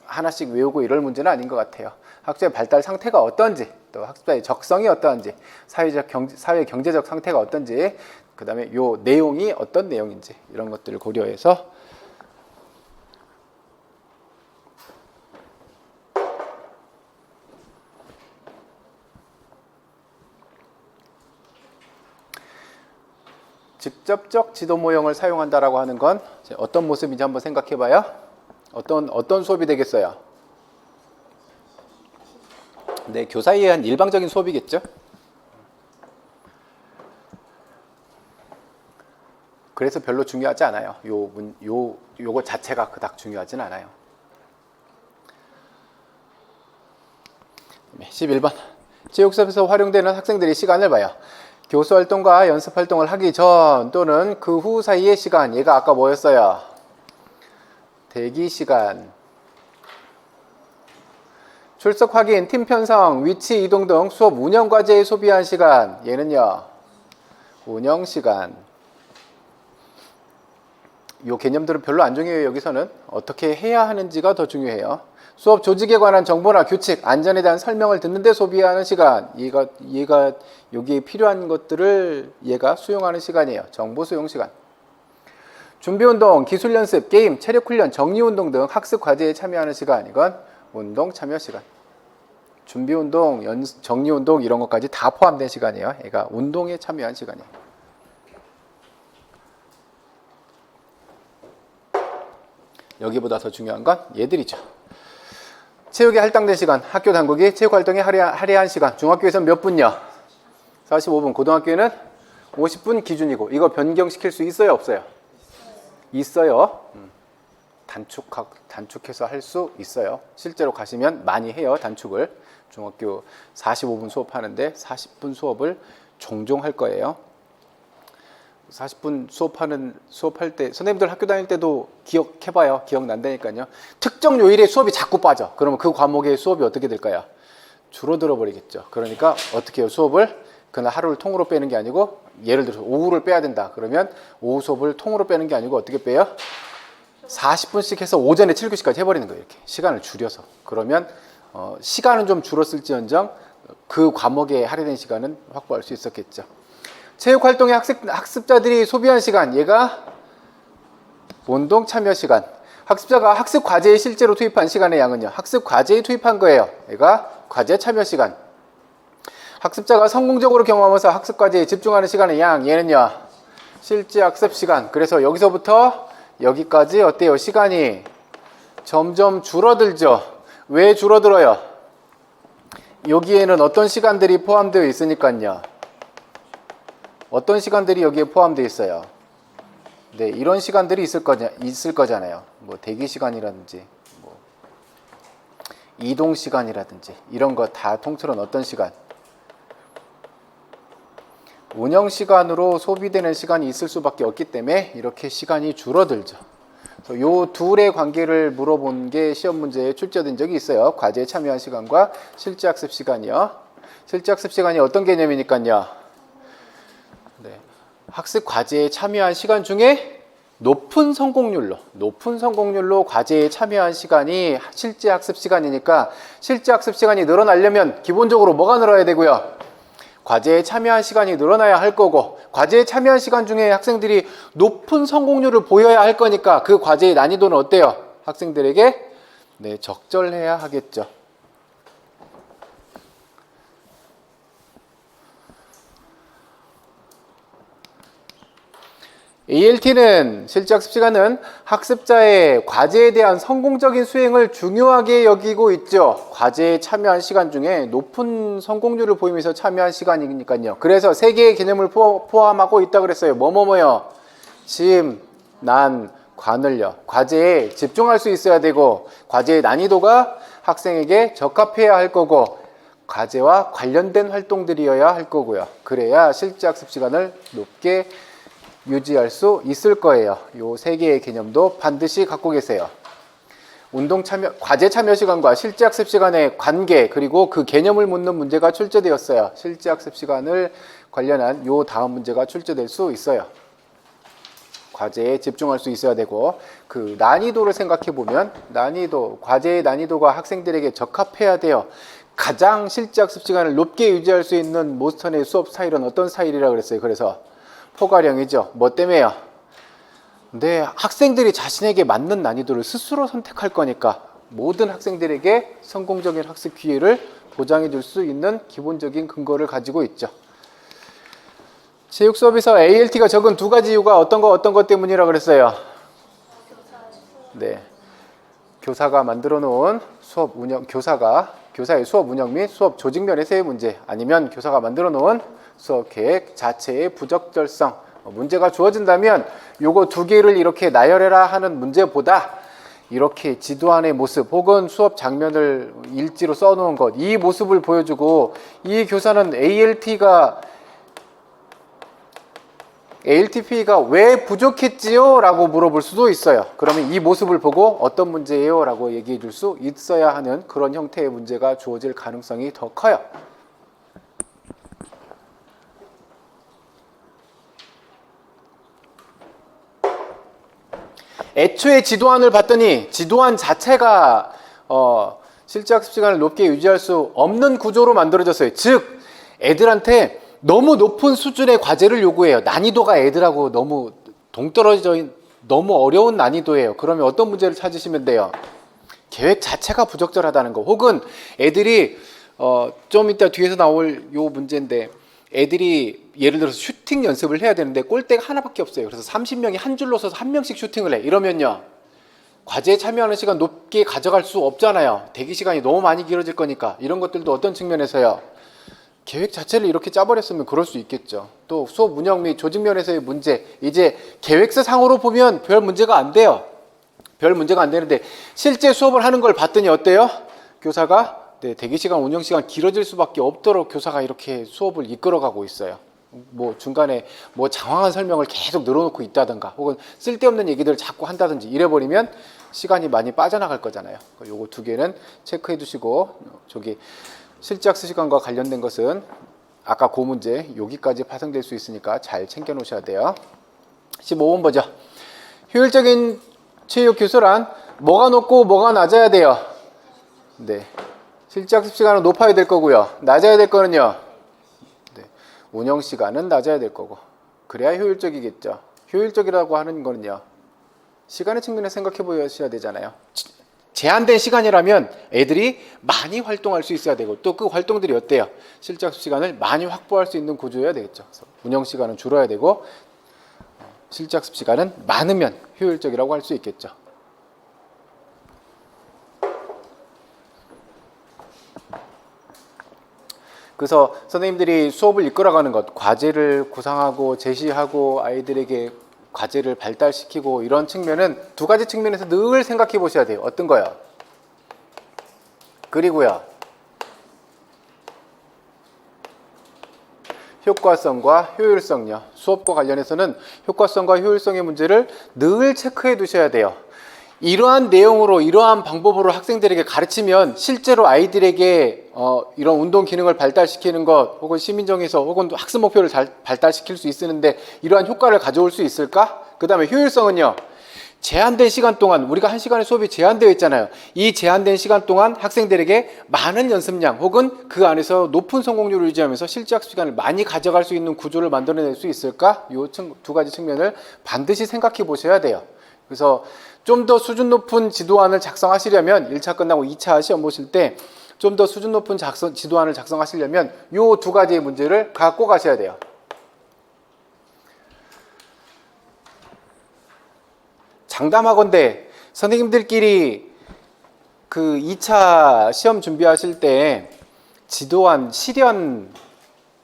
하나씩 외우고 이럴 문제는 아닌 것 같아요. 학생의 발달 상태가 어떤지, 또 학습자의 적성이 어떤지, 사회 경제적 상태가 어떤지, 그 다음에 요 내용이 어떤 내용인지 이런 것들을 고려해서 직접적 지도 모형을 사용한다라고 하는 건 어떤 모습인지 한번 생각해 봐요. 어떤 수업이 되겠어요? 네, 교사에 의한 일방적인 수업이겠죠. 그래서 별로 중요하지 않아요. 요거 자체가 그닥 중요하진 않아요. 11번. 체육 수업에서 활용되는 학생들의 시간을 봐요. 교수 활동과 연습 활동을 하기 전 또는 그 후 사이의 시간. 얘가 아까 뭐였어요? 대기 시간. 출석 확인, 팀 편성, 위치 이동 등 수업 운영 과제에 소비한 시간. 얘는요, 운영 시간. 이 개념들은 별로 안 중요해요. 여기서는 어떻게 해야 하는지가 더 중요해요. 수업 조직에 관한 정보나 규칙, 안전에 대한 설명을 듣는데 소비하는 시간. 얘가 여기에 필요한 것들을 얘가 수용하는 시간이에요. 정보 수용 시간. 준비운동, 기술연습, 게임, 체력훈련, 정리운동 등 학습 과제에 참여하는 시간. 이건 운동 참여 시간. 준비운동, 정리운동 이런 것까지 다 포함된 시간이에요. 얘가 운동에 참여한 시간이에요. 여기보다 더 중요한 건 얘들이죠. 체육에 할당된 시간, 학교 당국이 체육활동에 할애한 시간. 중학교에서는 몇 분요? 45분. 고등학교에는 50분 기준이고, 이거 변경시킬 수 있어요, 없어요? 있어요. 단축해서 할 수 있어요. 실제로 가시면 많이 해요, 단축을. 중학교 45분 수업하는데 40분 수업을 종종 할 거예요. 40분 수업할 때 선생님들 학교 다닐 때도 기억해봐요. 기억난다니까요. 특정 요일에 수업이 자꾸 빠져. 그러면 그 과목의 수업이 어떻게 될까요? 줄어들어 버리겠죠. 그러니까 어떻게 해요? 수업을 그날 하루를 통으로 빼는 게 아니고, 예를 들어서 오후를 빼야 된다. 그러면 오후 수업을 통으로 빼는 게 아니고 어떻게 빼요? 40분씩 해서 오전에 7교시까지 해버리는 거예요. 이렇게 시간을 줄여서. 그러면 시간은 좀 줄었을지언정 그 과목에 할애된 시간은 확보할 수 있었겠죠. 체육활동에 학습자들이 소비한 시간, 얘가 운동 참여 시간. 학습자가 학습 과제에 실제로 투입한 시간의 양은요, 학습 과제에 투입한 거예요. 얘가 과제 참여 시간. 학습자가 성공적으로 경험하면서 학습 과제에 집중하는 시간의 양, 얘는요, 실제 학습 시간. 그래서 여기서부터 여기까지 어때요? 시간이 점점 줄어들죠. 왜 줄어들어요? 여기에는 어떤 시간들이 포함되어 있으니까요. 어떤 시간들이 여기에 포함되어 있어요? 네, 이런 시간들이 있을 거잖아요. 뭐 대기 시간이라든지, 뭐 이동 시간이라든지, 이런 거 다 통틀은 어떤 시간? 운영 시간으로 소비되는 시간이 있을 수밖에 없기 때문에 이렇게 시간이 줄어들죠. 그래서 요 둘의 관계를 물어본 게 시험 문제에 출제된 적이 있어요. 과제에 참여한 시간과 실제 학습 시간이요. 실제 학습 시간이 어떤 개념이니까요. 네, 학습 과제에 참여한 시간 중에 높은 성공률로 과제에 참여한 시간이 실제 학습 시간이니까, 실제 학습 시간이 늘어나려면 기본적으로 뭐가 늘어야 되고요? 과제에 참여한 시간이 늘어나야 할 거고, 과제에 참여한 시간 중에 학생들이 높은 성공률을 보여야 할 거니까 그 과제의 난이도는 어때요? 학생들에게 적절해야 하겠죠. ALT는 실제 학습 시간은 학습자의 과제에 대한 성공적인 수행을 중요하게 여기고 있죠. 과제에 참여한 시간 중에 높은 성공률을 보이면서 참여한 시간이니까요. 그래서 세 개의 개념을 포함하고 있다 그랬어요. 뭐요? 집, 난, 관을요. 과제에 집중할 수 있어야 되고, 과제의 난이도가 학생에게 적합해야 할 거고, 과제와 관련된 활동들이어야 할 거고요. 그래야 실제 학습 시간을 높게 유지할 수 있을 거예요. 요 세 개의 개념도 반드시 갖고 계세요. 운동 참여, 과제 참여 시간과 실제 학습 시간의 관계, 그리고 그 개념을 묻는 문제가 출제되었어요. 실제 학습 시간을 관련한 요 다음 문제가 출제될 수 있어요. 과제에 집중할 수 있어야 되고, 그 난이도를 생각해 보면 과제의 난이도가 학생들에게 적합해야 돼요. 가장 실제 학습 시간을 높게 유지할 수 있는 모스턴의 수업 스타일은 어떤 스타일이라고 그랬어요? 그래서 포괄형이죠. 뭐 때문에요? 네, 학생들이 자신에게 맞는 난이도를 스스로 선택할 거니까 모든 학생들에게 성공적인 학습 기회를 보장해 줄 수 있는 기본적인 근거를 가지고 있죠. 체육 수업에서 ALT가 적은 두 가지 이유가 어떤 것 때문이라고 그랬어요? 네. 교사가 만들어 놓은 수업 운영, 교사의 수업 운영 및 수업 조직 면에서의 문제, 아니면 교사가 만들어 놓은 수업 계획 자체의 부적절성, 문제가 주어진다면 요거 두 개를 이렇게 나열해라 하는 문제보다 이렇게 지도안의 모습 혹은 수업 장면을 일지로 써놓은 것, 이 모습을 보여주고 이 교사는 ALTP가 왜 부족했지요? 라고 물어볼 수도 있어요. 그러면 이 모습을 보고 어떤 문제예요? 라고 얘기해 줄 수 있어야 하는 그런 형태의 문제가 주어질 가능성이 더 커요. 애초에 지도안을 봤더니 지도안 자체가 실제 학습 시간을 높게 유지할 수 없는 구조로 만들어졌어요. 즉 애들한테 너무 높은 수준의 과제를 요구해요. 난이도가 애들하고 너무 동떨어져 너무 어려운 난이도예요. 그러면 어떤 문제를 찾으시면 돼요? 계획 자체가 부적절하다는 거, 혹은 애들이 좀 이따 뒤에서 나올 요 문제인데, 애들이 예를 들어서 슈팅 연습을 해야 되는데 골대가 하나밖에 없어요. 그래서 30명이 한 줄로 서서 한 명씩 슈팅을 해. 이러면요, 과제에 참여하는 시간 높게 가져갈 수 없잖아요. 대기 시간이 너무 많이 길어질 거니까. 이런 것들도 어떤 측면에서요, 계획 자체를 이렇게 짜버렸으면 그럴 수 있겠죠. 또 수업 운영 및 조직 면에서의 문제, 이제 계획서 상으로 보면 별 문제가 안 돼요. 별 문제가 안 되는데 실제 수업을 하는 걸 봤더니 어때요? 교사가 대기시간, 운영시간 길어질 수밖에 없도록 교사가 이렇게 수업을 이끌어가고 있어요. 뭐 중간에 뭐 장황한 설명을 계속 늘어놓고 있다든가, 혹은 쓸데없는 얘기들을 자꾸 한다든지 이래버리면 시간이 많이 빠져나갈 거잖아요. 요거 두 개는 체크해 두시고, 저기 실제 학습 시간과 관련된 것은 아까 그 문제 여기까지 파생될 수 있으니까 잘 챙겨 놓으셔야 돼요. 15번 보죠. 효율적인 체육 교수란 뭐가 높고 뭐가 낮아야 돼요? 네. 실제 학습 시간은 높아야 될 거고요. 낮아야 될 거는요, 네, 운영 시간은 낮아야 될 거고. 그래야 효율적이겠죠. 효율적이라고 하는 거는요, 시간의 측면에 생각해 보셔야 되잖아요. 제한된 시간이라면 애들이 많이 활동할 수 있어야 되고, 또 그 활동들이 어때요? 실제 학습 시간을 많이 확보할 수 있는 구조여야 되겠죠. 그래서 운영 시간은 줄어야 되고, 실제 학습 시간은 많으면 효율적이라고 할 수 있겠죠. 그래서 선생님들이 수업을 이끌어가는 것, 과제를 구상하고 제시하고 아이들에게 과제를 발달시키고, 이런 측면은 두 가지 측면에서 늘 생각해 보셔야 돼요. 어떤 거요? 그리고요, 효과성과 효율성요. 수업과 관련해서는 효과성과 효율성의 문제를 늘 체크해 두셔야 돼요. 이러한 내용으로, 이러한 방법으로 학생들에게 가르치면 실제로 아이들에게 이런 운동 기능을 발달시키는 것, 혹은 시민정에서 혹은 학습 목표를 잘 발달시킬 수 있는데 이러한 효과를 가져올 수 있을까? 그 다음에 효율성은요, 제한된 시간 동안, 우리가 1시간의 수업이 제한되어 있잖아요. 이 제한된 시간 동안 학생들에게 많은 연습량 혹은 그 안에서 높은 성공률을 유지하면서 실제 학습 시간을 많이 가져갈 수 있는 구조를 만들어낼 수 있을까? 이 두 가지 측면을 반드시 생각해 보셔야 돼요. 그래서 좀 더 수준 높은 지도안을 작성하시려면 1차 끝나고 2차 시험 보실 때 좀 더 수준 높은 지도안을 작성하시려면 이 두 가지의 문제를 갖고 가셔야 돼요. 장담하건대 선생님들끼리 그 2차 시험 준비하실 때 지도안 실연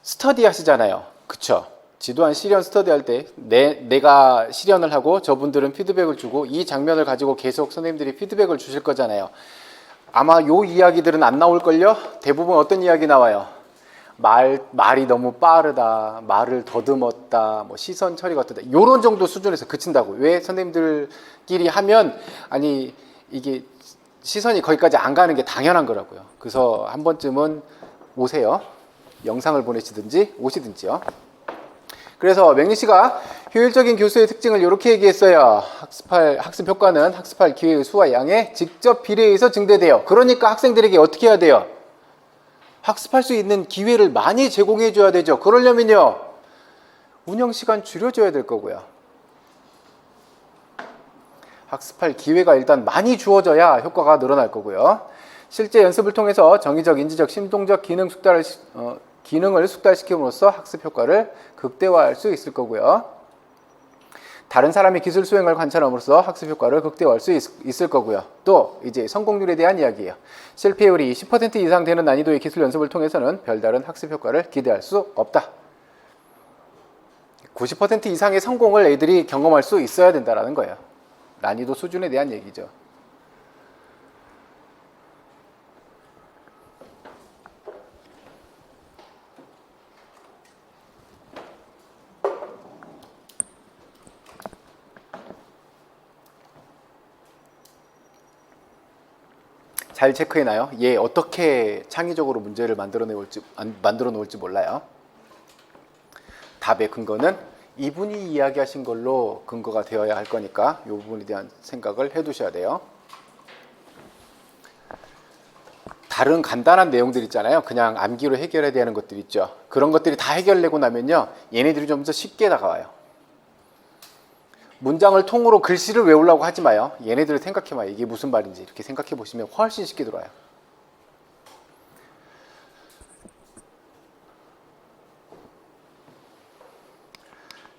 스터디 하시잖아요. 그쵸? 지도안 실연 스터디 할 때 내가 실연을 하고 저분들은 피드백을 주고, 이 장면을 가지고 계속 선생님들이 피드백을 주실 거잖아요. 아마 요 이야기들은 안 나올걸요? 대부분 어떤 이야기 나와요? 말이 너무 빠르다, 말을 더듬었다, 뭐 시선 처리가 어떻다, 요런 정도 수준에서 그친다고. 왜? 선생님들끼리 하면, 아니 이게 시선이 거기까지 안 가는 게 당연한 거라고요. 그래서 한 번쯤은 오세요. 영상을 보내시든지 오시든지요. 그래서 맥리 씨가 효율적인 교수의 특징을 이렇게 얘기했어요. 학습 효과는 학습할 기회의 수와 양에 직접 비례해서 증대돼요. 그러니까 학생들에게 어떻게 해야 돼요? 학습할 수 있는 기회를 많이 제공해 줘야 되죠. 그러려면요, 운영 시간 줄여줘야 될 거고요. 학습할 기회가 일단 많이 주어져야 효과가 늘어날 거고요. 실제 연습을 통해서 정의적, 인지적, 심동적 기능을 숙달시킴으로써 학습 효과를 극대화할 수 있을 거고요. 다른 사람의 기술 수행을 관찰함으로써 학습 효과를 극대화할 수 있을 거고요. 또 이제 성공률에 대한 이야기예요. 실패율이 10% 이상 되는 난이도의 기술 연습을 통해서는 별다른 학습 효과를 기대할 수 없다. 90% 이상의 성공을 애들이 경험할 수 있어야 된다는 거예요. 난이도 수준에 대한 얘기죠. 잘 체크해놔요. 얘 어떻게 창의적으로 문제를 만들어 놓을지 몰라요. 답의 근거는 이분이 이야기하신 걸로 근거가 되어야 할 거니까 이 부분에 대한 생각을 해두셔야 돼요. 다른 간단한 내용들 있잖아요. 그냥 암기로 해결해야 되는 것들 있죠. 그런 것들이 다 해결되고 나면요, 얘네들이 좀 더 쉽게 다가와요. 문장을 통으로 글씨를 외우려고 하지 마요. 얘네들을 생각해봐요. 이게 무슨 말인지 이렇게 생각해 보시면 훨씬 쉽게 들어와요.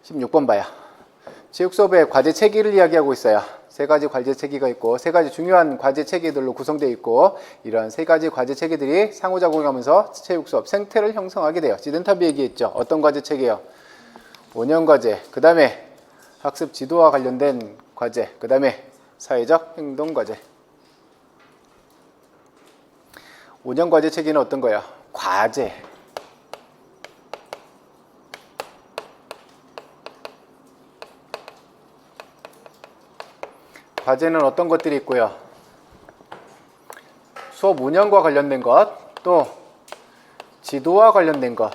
(16번) 봐요. 체육 수업의 과제 체계를 이야기하고 있어요. 세 가지 과제 체계가 있고 세 가지 중요한 과제 체계들로 구성되어 있고, 이런 세 가지 과제 체계들이 상호작용하면서 체육 수업 생태를 형성하게 돼요. 지든탑이 얘기했죠. 어떤 과제 체계요? 5년 과제, 그 다음에 학습 지도와 관련된 과제, 그 다음에 사회적 행동 과제. 5년 과제 체계는 어떤 거예요? 과제. 과제는 어떤 것들이 있고요? 수업 운영과 관련된 것, 또 지도와 관련된 것,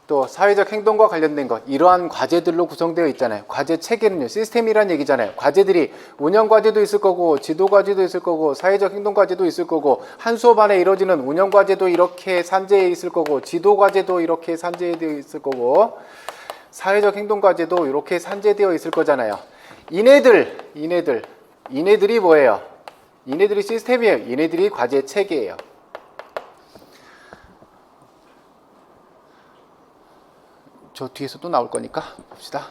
또 사회적 행동과 관련된 것, 이러한 과제들로 구성되어 있잖아요. 과제 체계는요, 시스템이란 얘기잖아요. 과제들이 운영 과제도 있을 거고, 지도 과제도 있을 거고, 사회적 행동 과제도 있을 거고, 한 수업 안에 이루어지는 운영 과제도 이렇게 산재해 있을 거고, 지도 과제도 이렇게 산재되어 있을 거고, 사회적 행동 과제도 이렇게 산재되어 있을 거잖아요. 이네들이 뭐예요? 이네들이 시스템이에요. 이네들이 과제 체계예요. 저 뒤에서 또 나올 거니까 봅시다.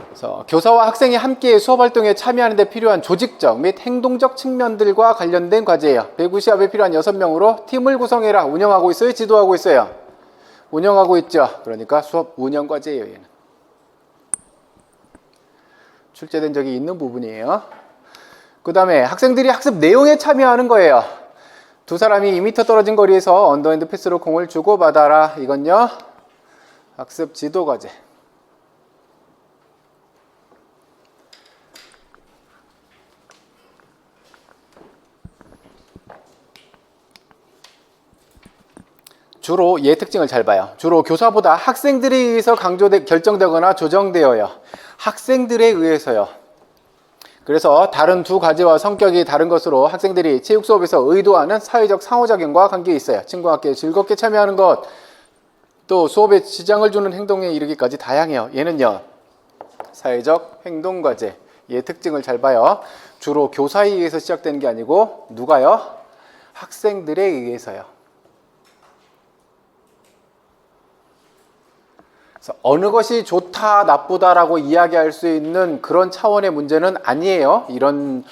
그래서 교사와 학생이 함께 수업 활동에 참여하는 데 필요한 조직적 및 행동적 측면들과 관련된 과제예요. 배구 시합에 필요한 6명으로 팀을 구성해라. 운영하고 있어요? 지도하고 있어요? 운영하고 있죠. 그러니까 수업 운영 과제예요. 얘는 출제된 적이 있는 부분이에요. 그 다음에 학생들이 학습 내용에 참여하는 거예요. 두 사람이 2m 떨어진 거리에서 언더핸드 패스로 공을 주고받아라. 이건요, 학습 지도 과제. 주로 얘 특징을 잘 봐요. 주로 교사보다 학생들에 의해서 결정되거나 조정되어요. 학생들에 의해서요. 그래서 다른 두 과제와 성격이 다른 것으로 학생들이 체육 수업에서 의도하는 사회적 상호작용과 관계에 있어요. 친구와 함께 즐겁게 참여하는 것, 또 수업에 지장을 주는 행동에 이르기까지 다양해요. 얘는요, 사회적 행동 과제. 얘 특징을 잘 봐요. 주로 교사에 의해서 시작되는 게 아니고 누가요? 학생들에 의해서요. 어느 것이 좋다 나쁘다라고 이야기할 수 있는 그런 차원의 문제는 아니에요. 이런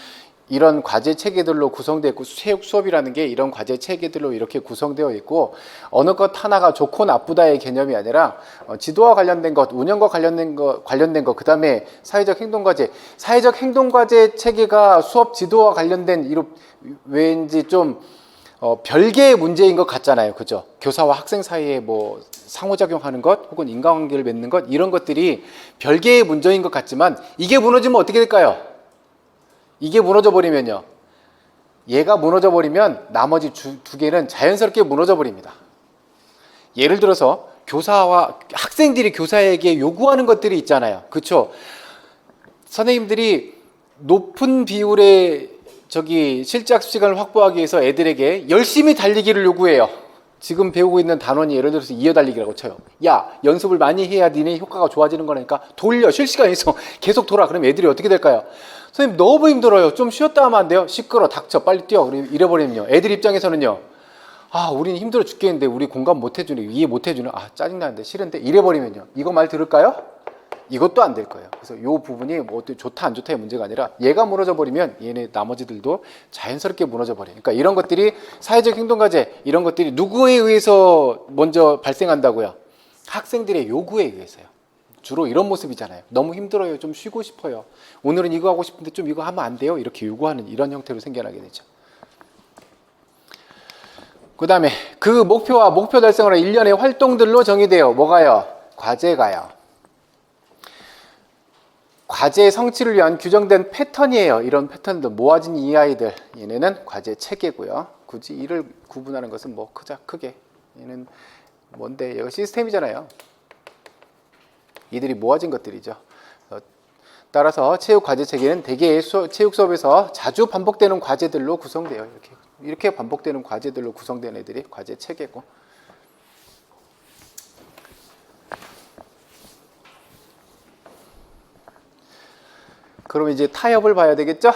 과제 체계들로 구성되어 있고, 체육 수업이라는 게 이런 과제 체계들로 이렇게 구성되어 있고, 어느 것 하나가 좋고 나쁘다의 개념이 아니라 지도와 관련된 것, 운영과 관련된 것, 그 다음에 사회적 행동 과제. 사회적 행동 과제 체계가 수업 지도와 관련된 왠지 좀 별개의 문제인 것 같잖아요. 그죠? 교사와 학생 사이에 뭐 상호작용하는 것, 혹은 인간관계를 맺는 것, 이런 것들이 별개의 문제인 것 같지만, 이게 무너지면 어떻게 될까요? 이게 무너져 버리면요, 얘가 무너져 버리면 나머지 두 개는 자연스럽게 무너져 버립니다. 예를 들어서 교사와 학생들이 교사에게 요구하는 것들이 있잖아요. 그렇죠? 선생님들이 높은 비율의 실제 학습 시간을 확보하기 위해서 애들에게 열심히 달리기를 요구해요. 지금 배우고 있는 단원이 예를 들어서 이어달리기라고 쳐요. 야, 연습을 많이 해야 니네 효과가 좋아지는 거니까 돌려, 쉴 시간이 있어, 계속 돌아. 그럼 애들이 어떻게 될까요? 선생님 너무 힘들어요, 좀 쉬었다 하면 안 돼요? 시끄러, 닥쳐, 빨리 뛰어. 이래버리면요, 애들 입장에서는요, 아, 우리는 힘들어 죽겠는데 우리 공감 못 해주네, 이해 못 해주네, 아, 짜증나는데 싫은데 이래버리면요, 이거 말 들을까요? 이것도 안 될 거예요. 그래서 이 부분이 뭐 어떻게 좋다 안 좋다의 문제가 아니라 얘가 무너져 버리면 얘네 나머지들도 자연스럽게 무너져 버려요. 그러니까 이런 것들이 사회적 행동과제, 이런 것들이 누구에 의해서 먼저 발생한다고요? 학생들의 요구에 의해서요. 주로 이런 모습이잖아요. 너무 힘들어요, 좀 쉬고 싶어요, 오늘은 이거 하고 싶은데 좀 이거 하면 안 돼요, 이렇게 요구하는 이런 형태로 생겨나게 되죠. 그 다음에 그 목표와 목표 달성을 일련의 활동들로 정의돼요. 뭐가요? 과제가요. 과제 성취를 위한 규정된 패턴이에요. 이런 패턴들 모아진 이 아이들, 얘네는 과제 체계고요. 굳이 이를 구분하는 것은 뭐 크게, 얘는 뭔데, 얘가 시스템이잖아요. 이들이 모아진 것들이죠. 따라서 체육 과제 체계는 대개 체육 수업에서 자주 반복되는 과제들로 구성돼요. 이렇게 반복되는 과제들로 구성된 애들이 과제 체계고. 그럼 이제 타협을 봐야 되겠죠?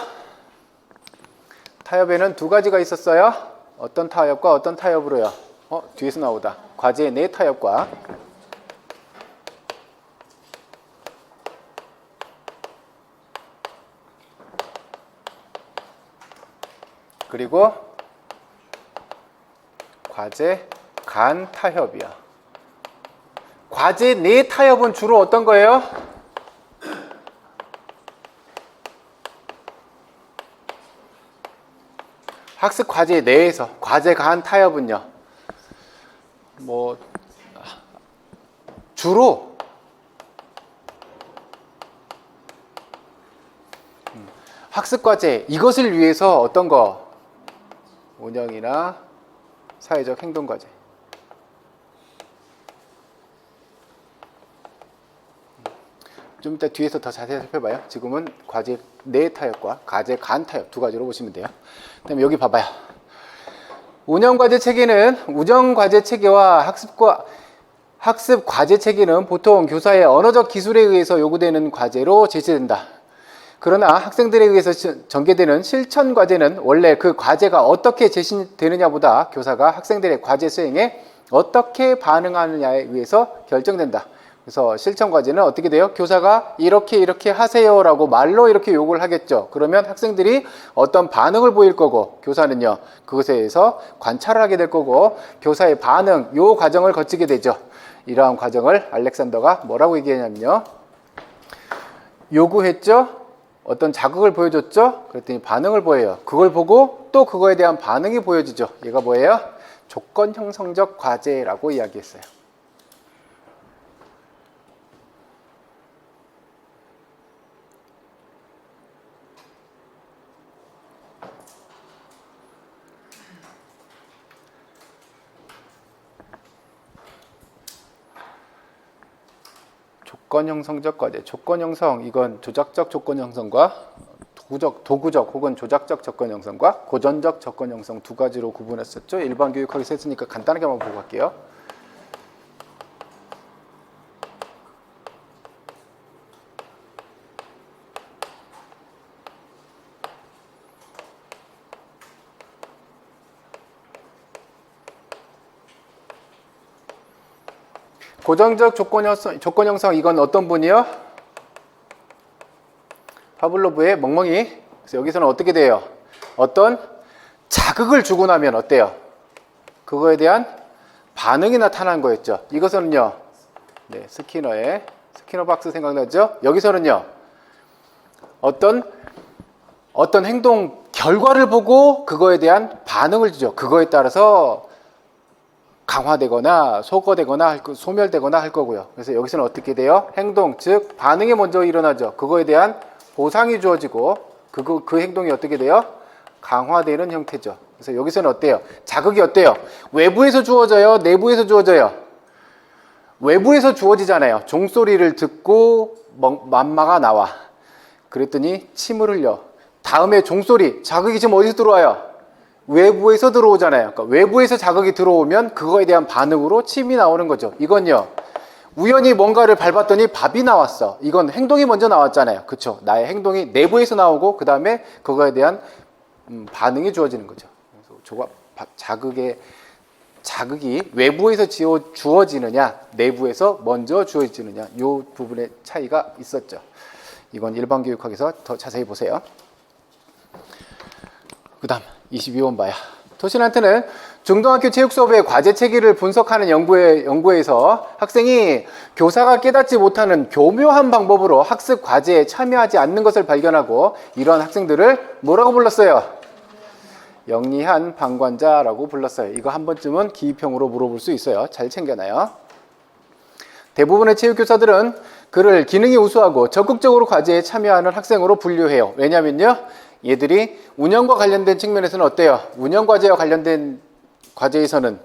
타협에는 두 가지가 있었어요. 어떤 타협과 어떤 타협으로요? 뒤에서 나오다. 과제 내 타협과 그리고 과제 간 타협이야. 과제 내 타협은 주로 어떤 거예요? 학습 과제 내에서. 과제 간 타협은요, 뭐 주로 학습 과제 이것을 위해서 어떤 거, 운영이나 사회적 행동 과제, 좀 이따 뒤에서 더 자세히 살펴봐요. 지금은 과제 내 타협과 과제 간 타협 두 가지로 보시면 돼요. 그다음에 여기 봐봐요. 운영 과제 체계는, 운영 과제 체계와 학습 과제 체계는 보통 교사의 언어적 기술에 의해서 요구되는 과제로 제시된다. 그러나 학생들에 의해서 전개되는 실천 과제는 원래 그 과제가 어떻게 제시되느냐보다 교사가 학생들의 과제 수행에 어떻게 반응하느냐에 의해서 결정된다. 그래서 실천 과제는 어떻게 돼요? 교사가 이렇게 하세요 라고 말로 이렇게 요구를 하겠죠. 그러면 학생들이 어떤 반응을 보일 거고, 교사는요 그것에 의해서 관찰을 하게 될 거고, 교사의 반응, 요 과정을 거치게 되죠. 이러한 과정을 알렉산더가 뭐라고 얘기했냐면요, 요구했죠, 어떤 자극을 보여줬죠, 그랬더니 반응을 보여요. 그걸 보고 또 그거에 대한 반응이 보여지죠. 얘가 뭐예요? 조건 형성적 과제라고 이야기했어요. 조건 형성적 과제, 조건 형성, 이건 조작적 조건 형성과 도구적 혹은 조작적 조건 형성과 고전적 조건 형성 두 가지로 구분했었죠. 일반 교육학에서 했으니까 간단하게 한번 보고 갈게요. 고전적 조건 형성, 이건 어떤 분이요? 파블로브의 멍멍이. 그래서 여기서는 어떻게 돼요? 어떤 자극을 주고 나면 어때요? 그거에 대한 반응이 나타난 거였죠. 이것은요, 네, 스키너 박스 생각나죠? 여기서는요, 어떤 행동 결과를 보고 그거에 대한 반응을 주죠. 그거에 따라서 강화되거나 소거되거나 소멸되거나 할 거고요. 그래서 여기서는 어떻게 돼요? 행동, 즉 반응이 먼저 일어나죠. 그거에 대한 보상이 주어지고 그 행동이 어떻게 돼요? 강화되는 형태죠. 그래서 여기서는 어때요? 자극이 어때요? 외부에서 주어져요? 내부에서 주어져요? 외부에서 주어지잖아요. 종소리를 듣고 맘마가 나와. 그랬더니 침을 흘려. 다음에 종소리, 자극이 지금 어디서 들어와요? 외부에서 들어오잖아요. 그러니까 외부에서 자극이 들어오면 그거에 대한 반응으로 침이 나오는 거죠. 이건요, 우연히 뭔가를 밟았더니 밥이 나왔어. 이건 행동이 먼저 나왔잖아요. 그렇죠? 나의 행동이 내부에서 나오고 그 다음에 그거에 대한 반응이 주어지는 거죠. 그래서 자극의 자극이 외부에서 주어지느냐 내부에서 먼저 주어지느냐 이 부분의 차이가 있었죠. 이건 일반 교육학에서 더 자세히 보세요. 그 다음 22번 봐요. 토신한테는 중등학교 체육 수업의 과제 체계를 분석하는 연구에서 학생이 교사가 깨닫지 못하는 교묘한 방법으로 학습 과제에 참여하지 않는 것을 발견하고 이런 학생들을 뭐라고 불렀어요? 영리한 방관자라고 불렀어요. 이거 한 번쯤은 기입형으로 물어볼 수 있어요. 잘 챙겨놔요. 대부분의 체육교사들은 그를 기능이 우수하고 적극적으로 과제에 참여하는 학생으로 분류해요. 왜냐면요, 얘들이 운영과 관련된 측면에서는 어때요? 운영과제와 관련된 과제에서는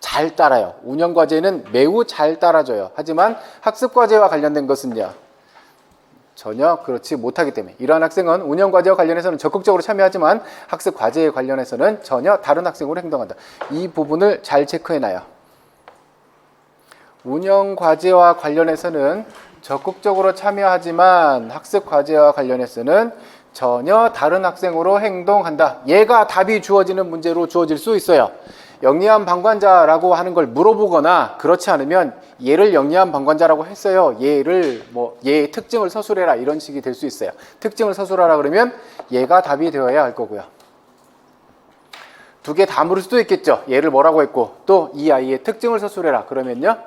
잘 따라요. 운영과제는 매우 잘 따라줘요. 하지만 학습과제와 관련된 것은요, 전혀 그렇지 못하기 때문에 이러한 학생은 운영과제와 관련해서는 적극적으로 참여하지만 학습과제에 관련해서는 전혀 다른 학생으로 행동한다. 이 부분을 잘 체크해놔요. 운영과제와 관련해서는 적극적으로 참여하지만 학습과제와 관련해서는 전혀 다른 학생으로 행동한다. 얘가 답이 주어지는 문제로 주어질 수 있어요. 영리한 방관자라고 하는 걸 물어보거나 그렇지 않으면 얘를 영리한 방관자라고 했어요. 얘를 얘의 특징을 서술해라 이런 식이 될 수 있어요. 특징을 서술하라 그러면 얘가 답이 되어야 할 거고요. 두 개 다 물을 수도 있겠죠. 얘를 뭐라고 했고 또 이 아이의 특징을 서술해라 그러면요.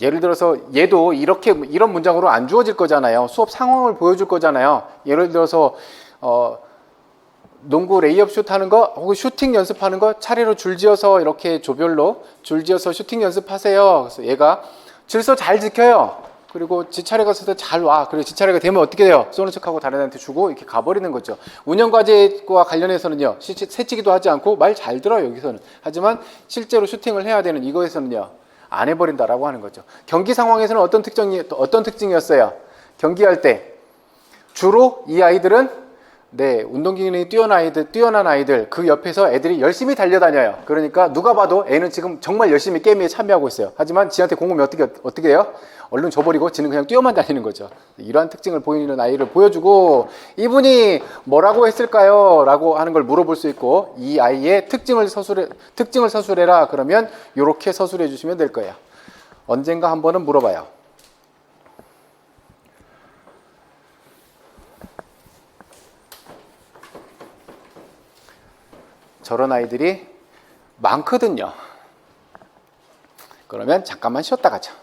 예를 들어서 얘도 이런 문장으로 안 주어질 거잖아요. 수업 상황을 보여줄 거잖아요. 예를 들어서 농구 레이업 슛 하는 거 혹은 슈팅 연습하는 거 차례로 줄지어서 이렇게 조별로 줄지어서 슈팅 연습하세요. 그래서 얘가 질서 잘 지켜요. 그리고 지 차례가 있을 때 잘 와. 그리고 지 차례가 되면 어떻게 돼요? 쏘는 척하고 다른 애한테 주고 이렇게 가버리는 거죠. 운영과제와 관련해서는요. 새치기도 하지 않고 말 잘 들어요. 여기서는. 하지만 실제로 슈팅을 해야 되는 이거에서는요. 안 해버린다라고 하는 거죠. 경기 상황에서는 어떤 특징이었어요? 경기할 때 주로 이 아이들은 운동 기능이 뛰어난 아이들 그 옆에서 애들이 열심히 달려다녀요. 그러니까 누가 봐도 애는 지금 정말 열심히 게임에 참여하고 있어요. 하지만 지한테 공 오면 어떻게 해요? 얼른 줘버리고 지는 그냥 뛰어만 다니는 거죠. 이러한 특징을 보이는 아이를 보여주고 이분이 뭐라고 했을까요? 라고 하는 걸 물어볼 수 있고 이 아이의 특징을 서술해라 그러면 이렇게 서술해 주시면 될 거예요. 언젠가 한 번은 물어봐요. 저런 아이들이 많거든요. 그러면 잠깐만 쉬었다 가죠.